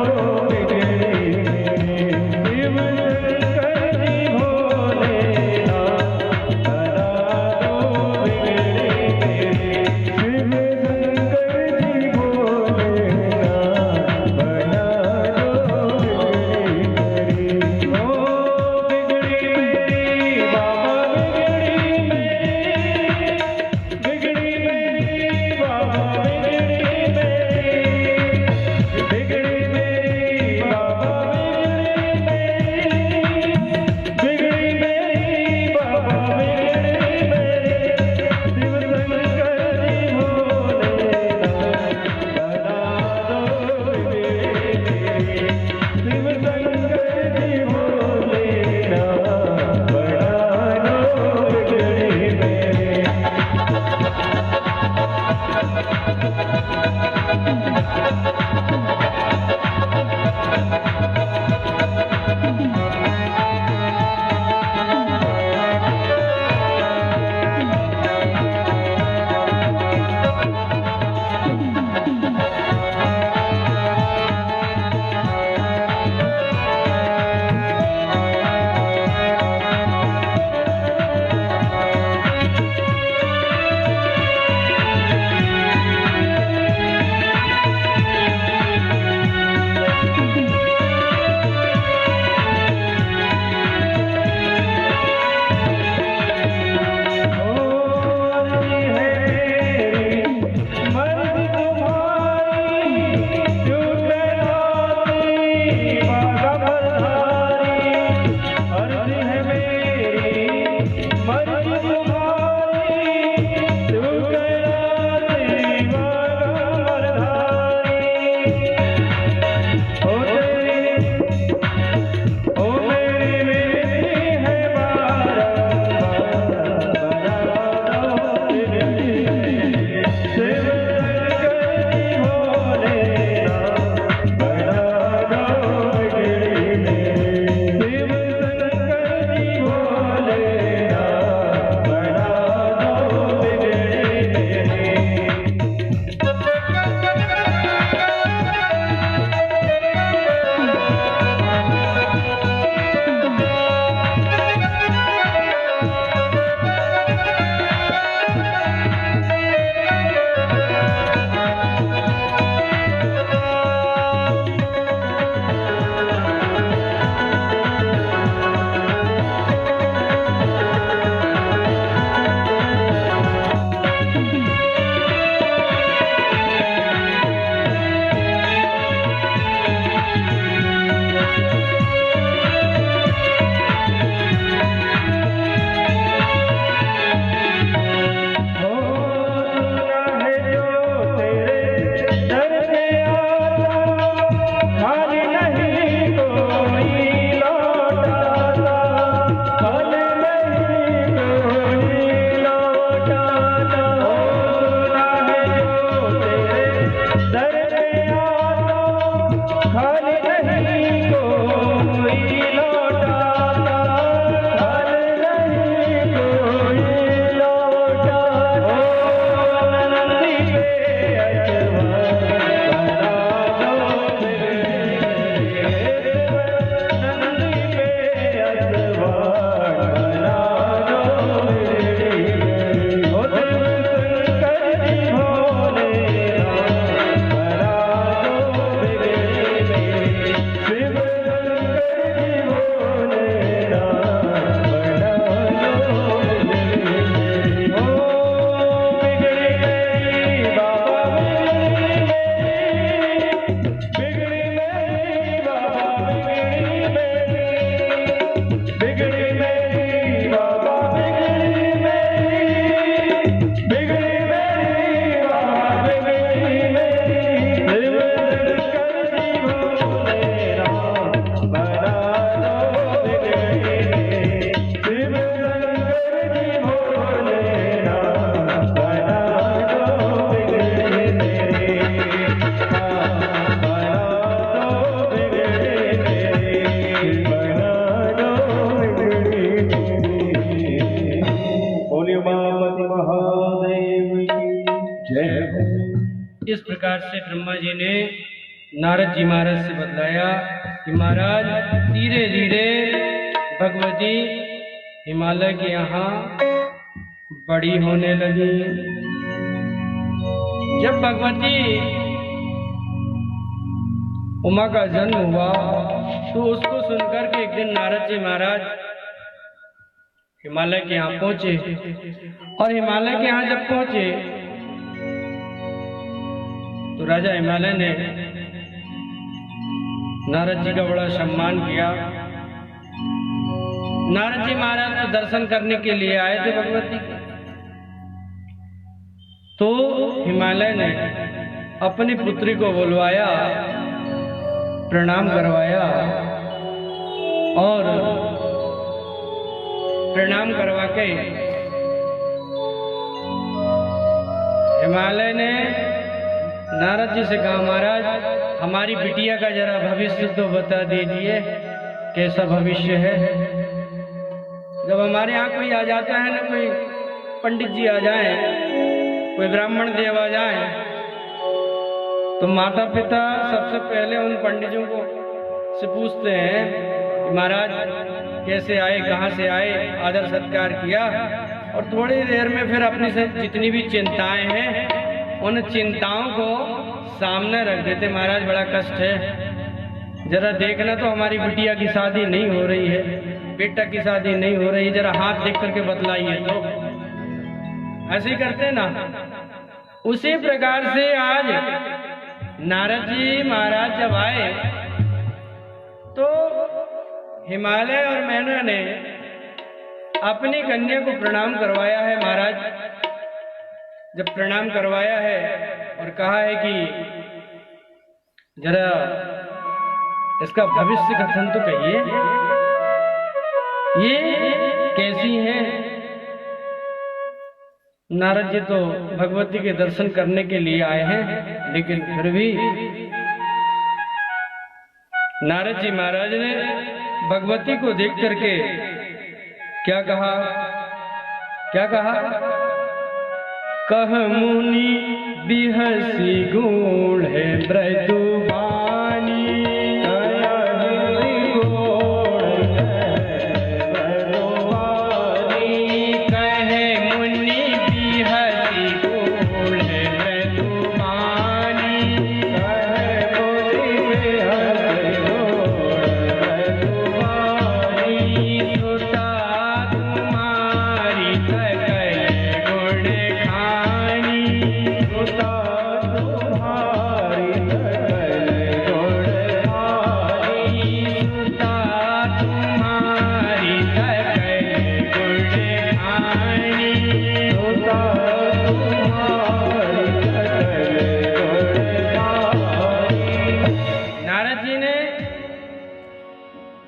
बिगड़ी मेरी। शिव शंकर जी भोलेनाथ, बना दो बिगड़ी मेरी। शिव शंकर जी भोलेनाथ, बना ओ बिगड़ी मेरी बाबा, बिगड़ी मेरी पार्वती महादेव की जय हो। इस प्रकार से ब्रह्मा जी ने नारद जी महाराज से बतलाया कि महाराज धीरे धीरे भगवती हिमालय के यहाँ बड़ी होने लगी। जब भगवती उमा का जन्म हुआ तो उसको सुनकर के एक दिन नारद जी महाराज हिमालय के यहाँ पहुंचे, और हिमालय के यहाँ जब पहुंचे तो राजा हिमालय ने नारद जी का बड़ा सम्मान किया। नारद जी महाराज तो दर्शन करने के लिए आए थे भगवती के, तो हिमालय ने अपनी पुत्री को बुलवाया, प्रणाम करवाया, और प्रणाम करवा के हिमालय ने नारद जी से कहा, महाराज हमारी बिटिया का जरा भविष्य तो बता दीजिए, कैसा भविष्य है। जब हमारे यहाँ कोई आ जाता है ना, कोई पंडित जी आ जाए, कोई ब्राह्मण देव आ जाए, तो माता पिता सबसे पहले उन पंडितों को से पूछते हैं कि महाराज कैसे आए, कहाँ से आए, आदर सत्कार किया, और थोड़ी देर में फिर अपनी से जितनी भी चिंताएं हैं उन चिंताओं को सामने रख देते। महाराज बड़ा कष्ट है, जरा देखना तो हमारी बिटिया की शादी नहीं हो रही है, बेटा की शादी नहीं हो रही है, जरा हाथ देख करके बतलाइए। तो ऐसे ही करते ना। उसी प्रकार से आज नारद जी महाराज जब आए तो हिमालय और मैना ने अपनी कन्या को प्रणाम करवाया है। महाराज जब प्रणाम करवाया है और कहा है कि जरा इसका भविष्य कथन तो कहिए, ये कैसी है। नारद जी तो भगवती के दर्शन करने के लिए आए हैं, लेकिन फिर भी नारद जी महाराज ने भगवती को देख करके क्या कहा, क्या कहा, कह मुनि बिहसी गुण है ब्रजवानी,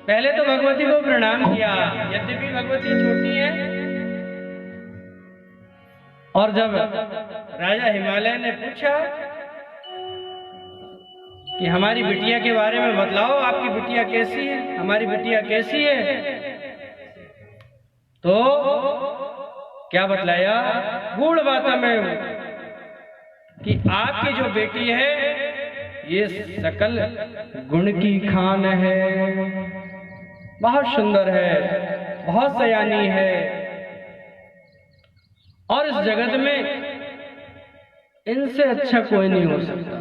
पहले तो भगवती को प्रणाम किया, यद्यपि भगवती छोटी है। और जब राजा हिमालय ने पूछा कि हमारी बिटिया के बारे में बतलाओ, आपकी बिटिया कैसी है, हमारी बिटिया कैसी है, तो क्या बतलाया, गूढ़ बात में कि आपकी जो बेटी है ये सकल गुण की खान है, बहुत सुंदर है, बहुत सयानी है, और इस जगत में इनसे अच्छा कोई नहीं हो सकता।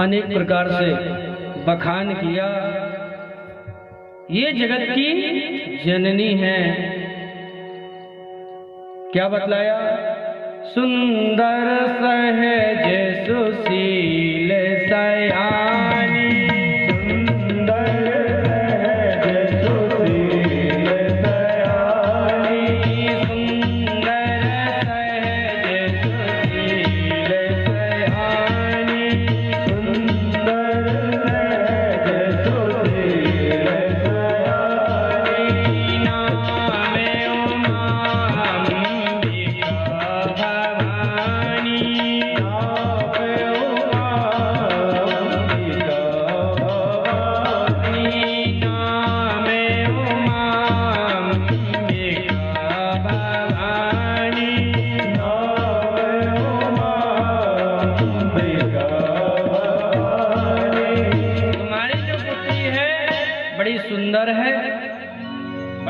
अनेक प्रकार से बखान किया, ये जगत की जननी है। क्या बतलाया, सुंदर सहज सुशील सयानी,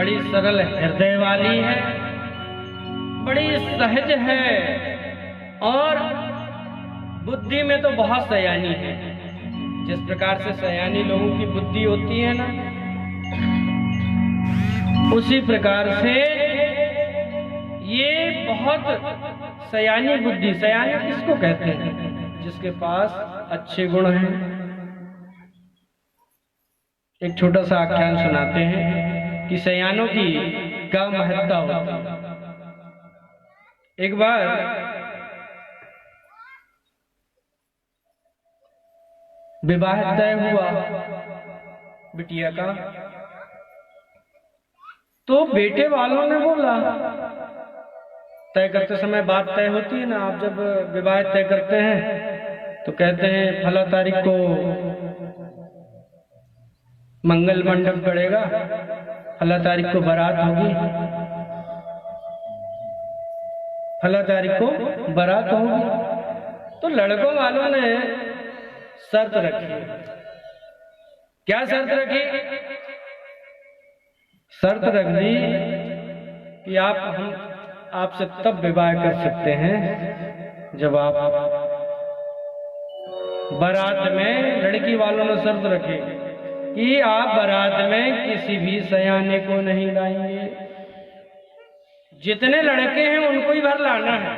बड़ी सरल हृदय वाली है, बड़ी सहज है और बुद्धि में तो बहुत सयानी है। जिस प्रकार से सयानी लोगों की बुद्धि होती है ना, उसी प्रकार से ये बहुत सयानी बुद्धि। सयानी किसको कहते हैं? जिसके पास अच्छे गुण हैं। एक छोटा सा आख्यान सुनाते हैं कि सयानों की क्या महत्ता होती है। एक बार विवाह तय हुआ बिटिया का, तो बेटे वालों ने बोला, तय करते समय बात तय होती है ना, आप जब विवाह तय करते हैं तो कहते हैं फला तारीख को मंगल मंडप पड़ेगा, फला तारीख को बारात होगी, फला तारीख को बारात होगी। तो लड़कों वालों ने शर्त रखी। क्या शर्त रखी? शर्त रख दी कि हम आपसे तब विवाह कर सकते हैं जब आप बारात में, लड़की वालों ने शर्त रखी कि आप बारात में किसी भी सयाने को नहीं लाएंगे, जितने लड़के हैं उनको ही भर लाना है।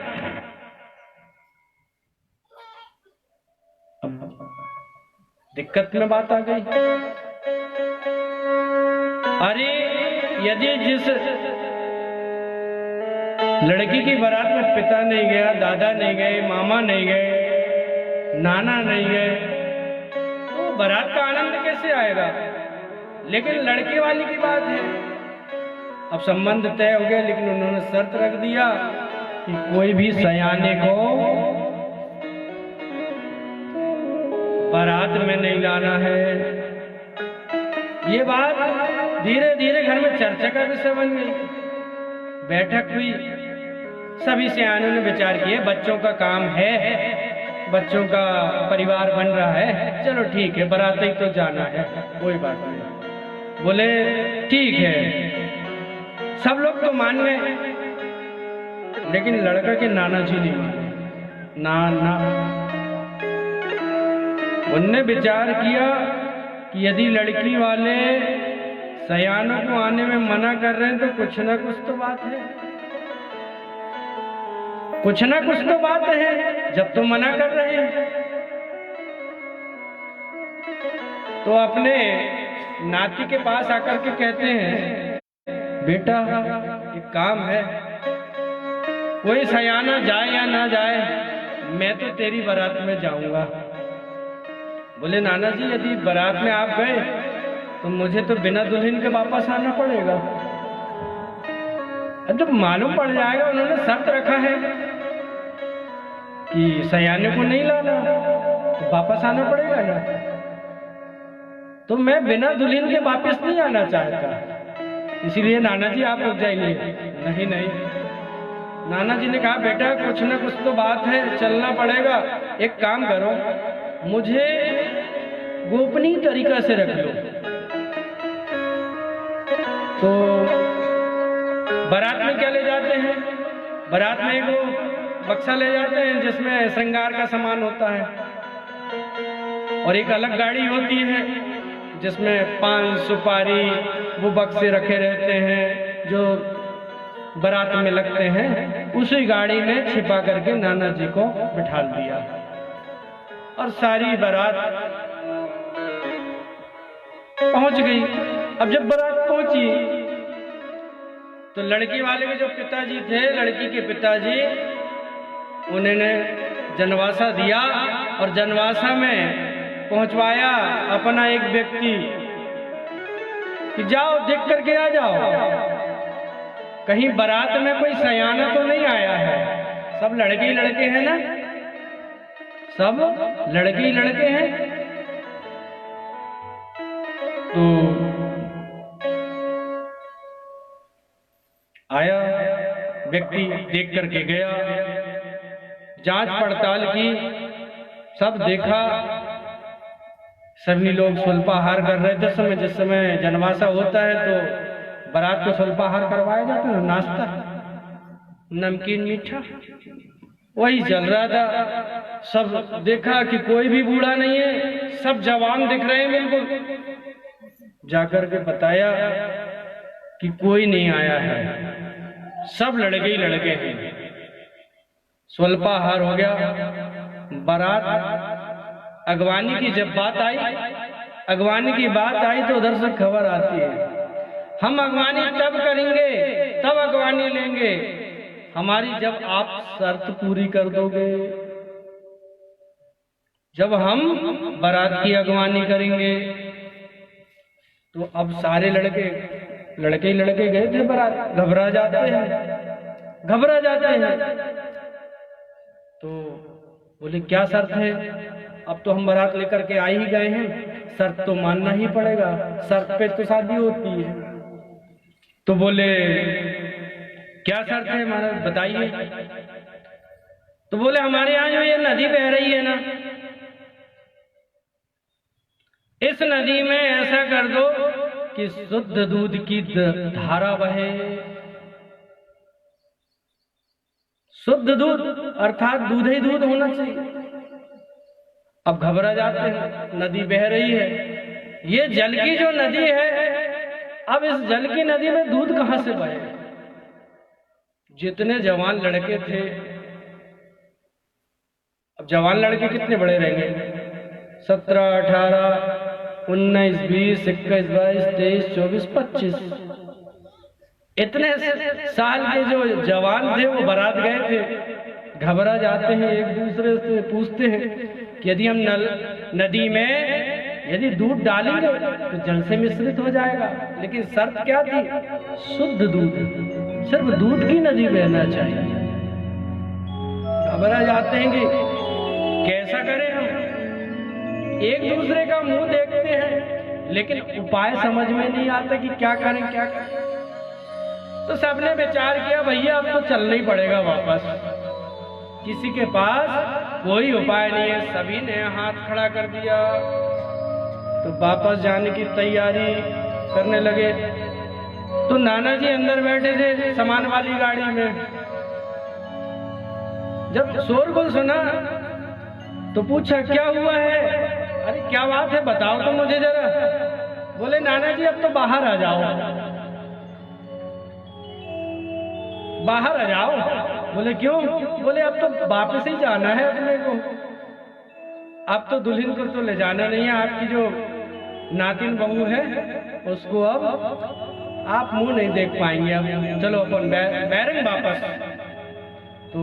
दिक्कत में बात आ गई। अरे यदि जिस लड़की की बारात में पिता नहीं गया, दादा नहीं गए, मामा नहीं गए, नाना नहीं गए, तो बारात का आनंद कैसे आएगा? लेकिन लड़के वाली की बात है, अब संबंध तय हो गया, लेकिन उन्होंने शर्त रख दिया कि कोई भी सयाने को बारात में नहीं लाना है। ये बात धीरे धीरे घर में चर्चा का विषय बन गई। बैठक हुई, सभी सयानों ने विचार किए, बच्चों का काम है, बच्चों का परिवार बन रहा है, चलो ठीक है, बारात ही तो जाना है, कोई बात नहीं। बोले ठीक है, सब लोग तो मान गए, लेकिन लड़का के नाना जी नहीं माने। ना उनने विचार किया कि यदि लड़की वाले सयानों को आने में मना कर रहे हैं तो कुछ ना कुछ तो बात है, कुछ ना कुछ तो बात है, जब तो मना कर रहे हैं। तो अपने नाती के पास आकर के कहते हैं, बेटा एक काम है, कोई सयाना जाए या ना जाए, मैं तो तेरी बारात में जाऊंगा। बोले नाना जी, यदि बारात में आप गए तो मुझे तो बिना दुल्हन के वापस आना पड़ेगा। जब मालूम पड़ जाएगा, उन्होंने शर्त रखा है कि सयाने को नहीं लाना, तो वापस आना पड़ेगा ना, तो मैं बिना दुल्हन के वापस नहीं आना चाहता, इसलिए नाना जी आप रुक जाइए। नहीं नहीं, नाना जी ने कहा बेटा कुछ ना कुछ तो बात है, चलना पड़ेगा। एक काम करो, मुझे गोपनीय तरीका से रख लो। तो बारात में क्या ले जाते हैं? बारात में एक बक्सा ले जाते हैं जिसमें श्रृंगार का सामान होता है, और एक अलग गाड़ी होती है जिसमें पान सुपारी वो बक्से रखे रहते हैं जो बारात में लगते हैं। उसी गाड़ी में छिपा करके नाना जी को बिठा दिया, और सारी बारात पहुंच गई। अब जब बारात पहुंची तो लड़की वाले के जो पिताजी थे, लड़की के पिताजी, उन्होंने जनवासा दिया और जनवासा में पहुंचवाया अपना एक व्यक्ति कि जाओ देख करके आ जाओ, कहीं बारात में कोई सयाना तो नहीं आया है। सब लड़के ही लड़के हैं ना, सब लड़के ही लड़के हैं। तो आया व्यक्ति, देख करके गया, जांच पड़ताल की, सब देखा, सभी लोग सुल्पाहार कर रहे थे। जिस समय जनवासा होता है तो बारात को स्वल्पाहार करवाया जाता है, नाश्ता, नमकीन मीठा, वही चल रहा था। सब देखा कि कोई भी बूढ़ा नहीं है, सब जवान दिख रहे हैं बिल्कुल। जाकर के बताया कि कोई नहीं आया है, सब लड़के ही लड़के हैं। स्वल्पाहार हो गया। बारात अगवानी की जब बात आई, अगवानी की बात आई तो उधर से खबर आती है, हम अगवानी तब करेंगे, तब अगवानी लेंगे हमारी जब आप शर्त पूरी कर दोगे। जब हम बारात की अगवानी करेंगे तो अब सारे लड़के ही लड़के गए थे बारात, घबरा जाते हैं। तो बोले क्या शर्त है? अब तो हम बारात लेकर के आ ही गए हैं, शर्त तो मानना ही पड़ेगा, शर्त पे तो शादी होती है। तो बोले क्या शर्त है महाराज बताइए। तो बोले हमारे यहाँ जो ये नदी बह रही है ना, इस नदी में ऐसा कर दो कि शुद्ध दूध की धारा बहे। शुद्ध दूध अर्थात दूध ही दूध होना चाहिए। अब घबरा जाते हैं, नदी बह रही है, ये जल की जो नदी है, अब इस जल की नदी में दूध कहां से बहे? जितने जवान लड़के थे, अब जवान लड़के कितने बड़े रहेंगे? 17, 18, 19, 20, 21, 22, 23, 24, 25 इतने साल के जो जवान थे वो बारात गए थे। घबरा जाते हैं, एक दूसरे से पूछते हैं कि यदि हम नदी में यदि दूध डालेंगे तो जल से मिश्रित हो जाएगा, लेकिन शर्त क्या थी? शुद्ध दूध, सिर्फ दूध की नदी बहना चाहिए। घबरा जाते हैं कि कैसा करें हम, एक दूसरे का मुंह देखते हैं, लेकिन उपाय समझ में नहीं आता कि क्या करें। तो सबने विचार किया भैया अब तो चलना ही पड़ेगा वापस, किसी के पास कोई उपाय नहीं है। सभी ने हाथ खड़ा कर दिया तो वापस जाने की तैयारी करने लगे। तो नाना जी अंदर बैठे थे सामान वाली गाड़ी में। जब शोरगुल सुना तो पूछा क्या हुआ है? अरे क्या बात है बताओ तो मुझे जरा। बोले नाना जी अब तो बाहर आ जाओ, बाहर आ जाओ। बोले क्यों? बोले अब तो वापस ही जाना है अपने को, अब तो दुल्हन को तो ले जाना नहीं है, आपकी जो नातिन बहू है उसको अब आप मुंह नहीं देख पाएंगे, अब चलो अपन बैरंग वापस। तो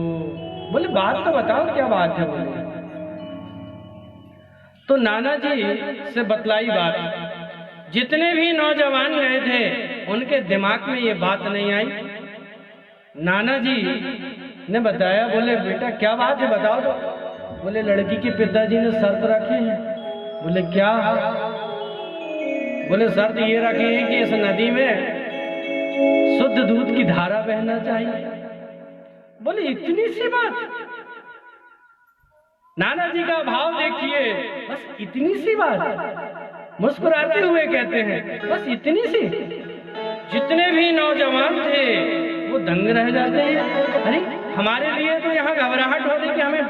बोले बात तो बताओ क्या बात है? बोले तो नाना जी से बतलाई बात। जितने भी नौजवान गए थे उनके दिमाग में ये बात नहीं आई। नाना जी ने बताया, बोले बेटा क्या बात है बताओ तो। बोले लड़की के पिताजी ने शर्त रखी है। बोले क्या? बोले शर्त ये रखी है कि इस नदी में शुद्ध दूध की धारा बहना चाहिए। बोले इतनी सी बात? नाना जी का भाव देखिए, बस इतनी सी बात। मुस्कुराते हुए कहते हैं बस इतनी सी। जितने भी नौजवान थे वो दंग रह जाते हैं। अरे हमारे लिए तो यहाँ घबराहट हो रही कि हमें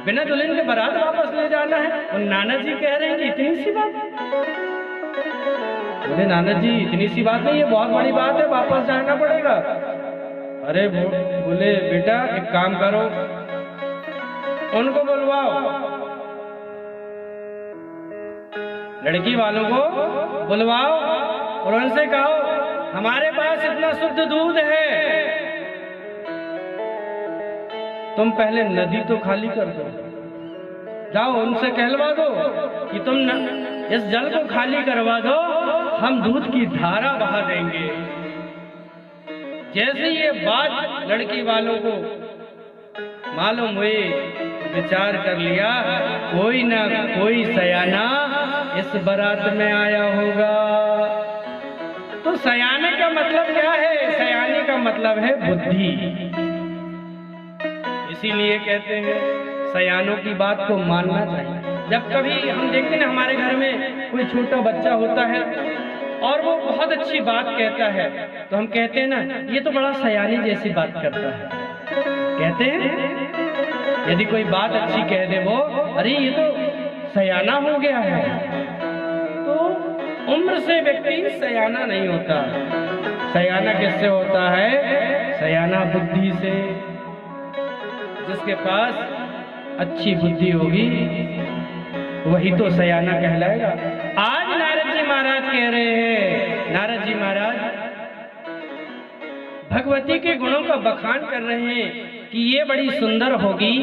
बिना दुल्हन के बारात वापस ले जाना है, और नाना जी कह रहे हैं कि इतनी सी बात। बोले नाना जी इतनी सी बात नहीं, ये बहुत बड़ी बात है, वापस जाना पड़ेगा। अरे बोले बेटा एक काम करो, उनको बुलवाओ, लड़की वालों को बुलवाओ और उनसे कहो हमारे पास इतना शुद्ध दूध है, तुम पहले नदी तो खाली कर दो। जाओ उनसे कहलवा दो कि तुम इस जल को खाली करवा दो, हम दूध की धारा बहा देंगे। जैसे ये बात लड़की वालों को मालूम हुई, विचार कर लिया कोई ना कोई सयाना इस बारात में आया होगा। तो सयाने का मतलब क्या है? सयाने का मतलब है बुद्धि। इसीलिए कहते हैं सयानों की बात को मानना चाहिए। जब कभी हम देखते हैं हमारे घर में कोई छोटा बच्चा होता है और वो बहुत अच्छी बात कहता है, तो हम कहते हैं ना, ये तो बड़ा सयानी जैसी बात करता है। कहते हैं यदि कोई बात अच्छी कह दे वो, अरे ये तो सयाना हो गया है। तो उम्र से व्यक्ति सयाना नहीं होता। सयाना किससे होता है? सयाना बुद्धि से। जिसके पास अच्छी बुद्धि होगी वही तो सयाना कहलाएगा। आज नारद जी महाराज कह रहे हैं, नारद जी महाराज भगवती के गुणों का बखान कर रहे हैं कि ये बड़ी सुंदर होगी,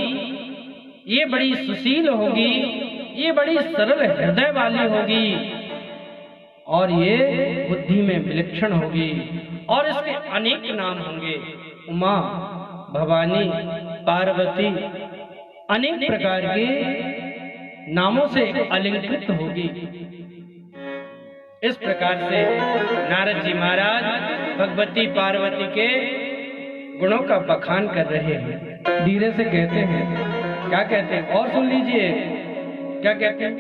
ये बड़ी सुशील होगी, ये बड़ी सरल हृदय वाली होगी, और ये बुद्धि में विलक्षण होगी, और इसके अनेक नाम होंगे। उमा, भवानी, पार्वती, अनेक प्रकार के नामों से अलंकृत होगी। इस प्रकार से नारद जी महाराज भगवती पार्वती के गुणों का बखान कर रहे हैं। धीरे से कहते हैं, क्या कहते हैं और सुन लीजिए क्या कहते हैं।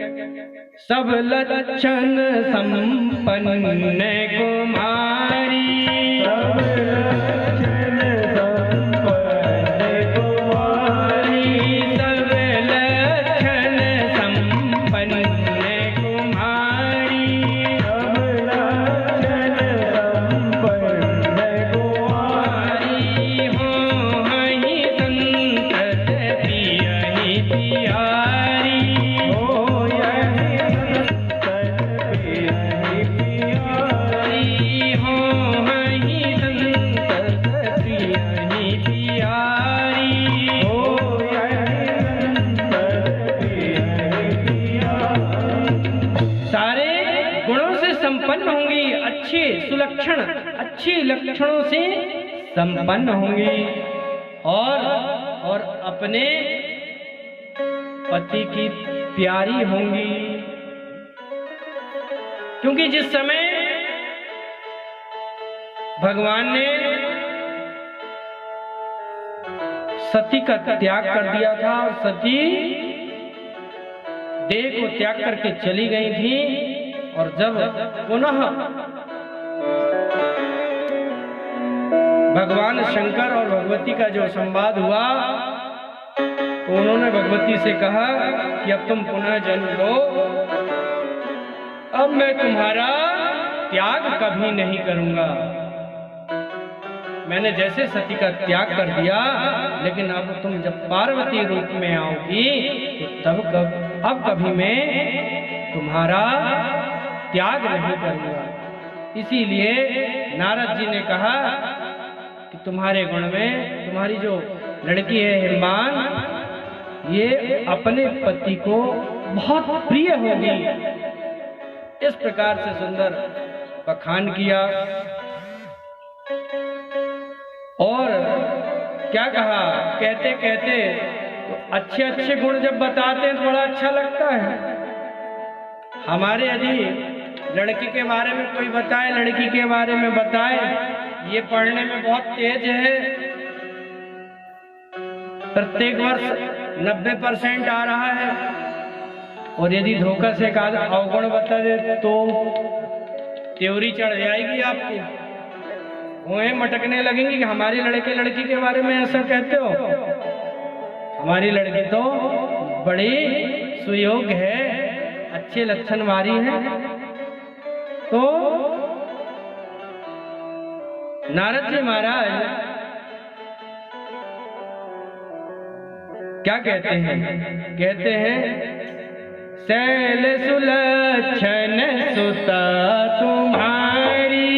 सब लक्षण संपन्न कुमारी, अच्छे लक्षणों से संपन्न होंगी, और अपने पति की प्यारी होंगी। क्योंकि जिस समय भगवान ने सती का त्याग कर दिया था, और सती देह को त्याग करके चली गई थी, और जब पुनः भगवान शंकर और भगवती का जो संवाद हुआ, तो उन्होंने भगवती से कहा कि अब तुम पुनः जन्म लो, अब मैं तुम्हारा त्याग कभी नहीं करूंगा। मैंने जैसे सती का त्याग कर दिया, लेकिन अब तुम जब पार्वती रूप में आओगी तो अब कभी मैं तुम्हारा त्याग नहीं करूंगा। इसीलिए नारद जी ने कहा कि तुम्हारे गुण में तुम्हारी जो लड़की है हिरमान, ये अपने पति को बहुत प्रिय होगी। इस प्रकार से सुंदर बखान किया, और क्या कहा, कहते कहते तो अच्छे अच्छे गुण जब बताते हैं तो बड़ा अच्छा लगता है। हमारे यदि लड़की के बारे में कोई बताए, लड़की के बारे में बताए, ये पढ़ने में बहुत तेज है, प्रत्येक वर्ष 90% आ रहा है, और यदि धोखा से कहा अवगुण बता दे तो त्योरी चढ़ जाएगी आपकी, वहीं मटकने लगेंगी कि हमारी लड़के लड़की के बारे में ऐसा कहते हो। हमारी लड़की तो बड़ी सुयोग्य है, अच्छे लक्षण वाली है। तो नारद जी महाराज क्या कहते हैं? कहते हैं शैल सुलक्षण सुता तुम्हारी,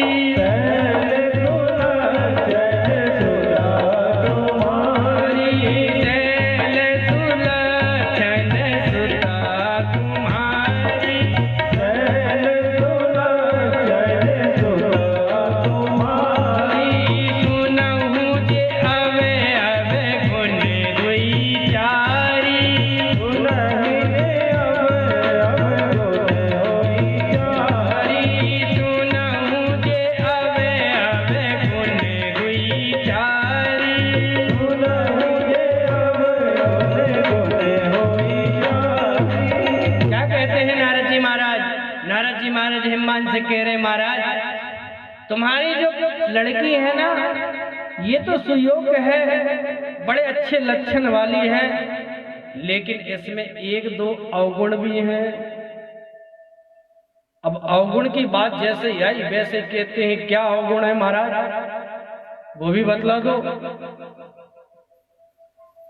से कह रहे महाराज, तुम्हारी जो लड़की है ना, ये तो सुयोग है, बड़े अच्छे लक्षण वाली है, लेकिन इसमें एक दो अवगुण भी हैं। अब अवगुण की बात जैसे आई वैसे कहते हैं, क्या अवगुण है महाराज, वो भी बतला दो।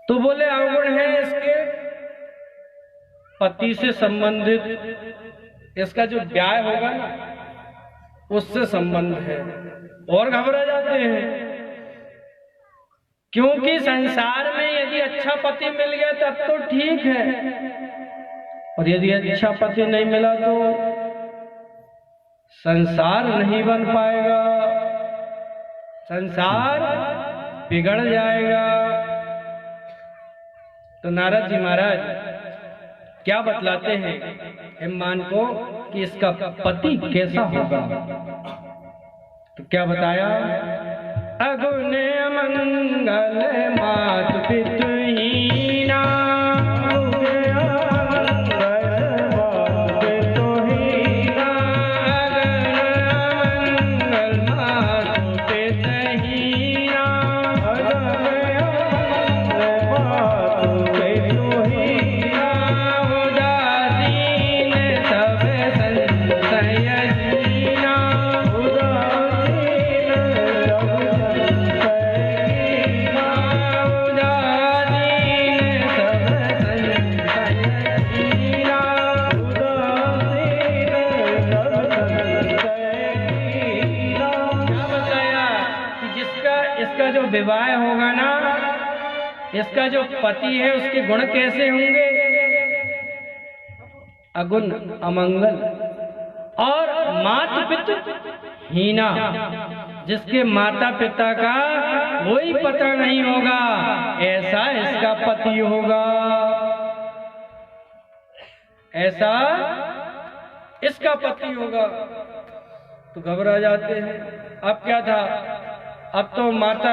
तो बोले अवगुण है इसके पति से संबंधित, इसका जो ब्याह होगा ना उससे संबंध है। और घबरा जाते हैं, क्योंकि संसार में यदि अच्छा पति मिल गया तब तो ठीक है, और यदि अच्छा पति नहीं मिला तो संसार नहीं बन पाएगा, संसार बिगड़ जाएगा। तो नारद जी महाराज क्या बतलाते हैं हिमवान को कि इसका पति कैसा होगा। तो क्या बताया, अगुण अमंगल मातु पितुहीना, विवाह होगा ना, इसका जो पति है उसके गुण कैसे होंगे, अगुण अमंगल और मातु पितु हीना, जिसके माता पिता का कोई पता नहीं होगा, ऐसा इसका पति होगा, ऐसा इसका पति होगा। तो घबरा जाते हैं। अब क्या था, अब तो माता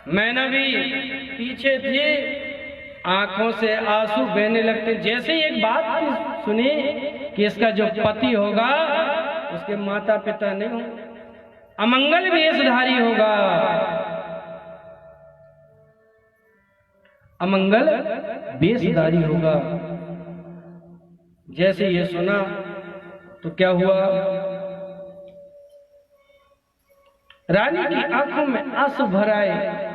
मैना भी पीछे थी, आंखों से आंसू बहने लगते। जैसे ही एक बात सुनी कि इसका जो पति होगा उसके माता पिता नहीं होंगे, अमंगल वेशधारी होगा, अमंगल वेशधारी होगा। जैसे ये सुना तो क्या हुआ, रानी की आंखों में आंसू भर आए।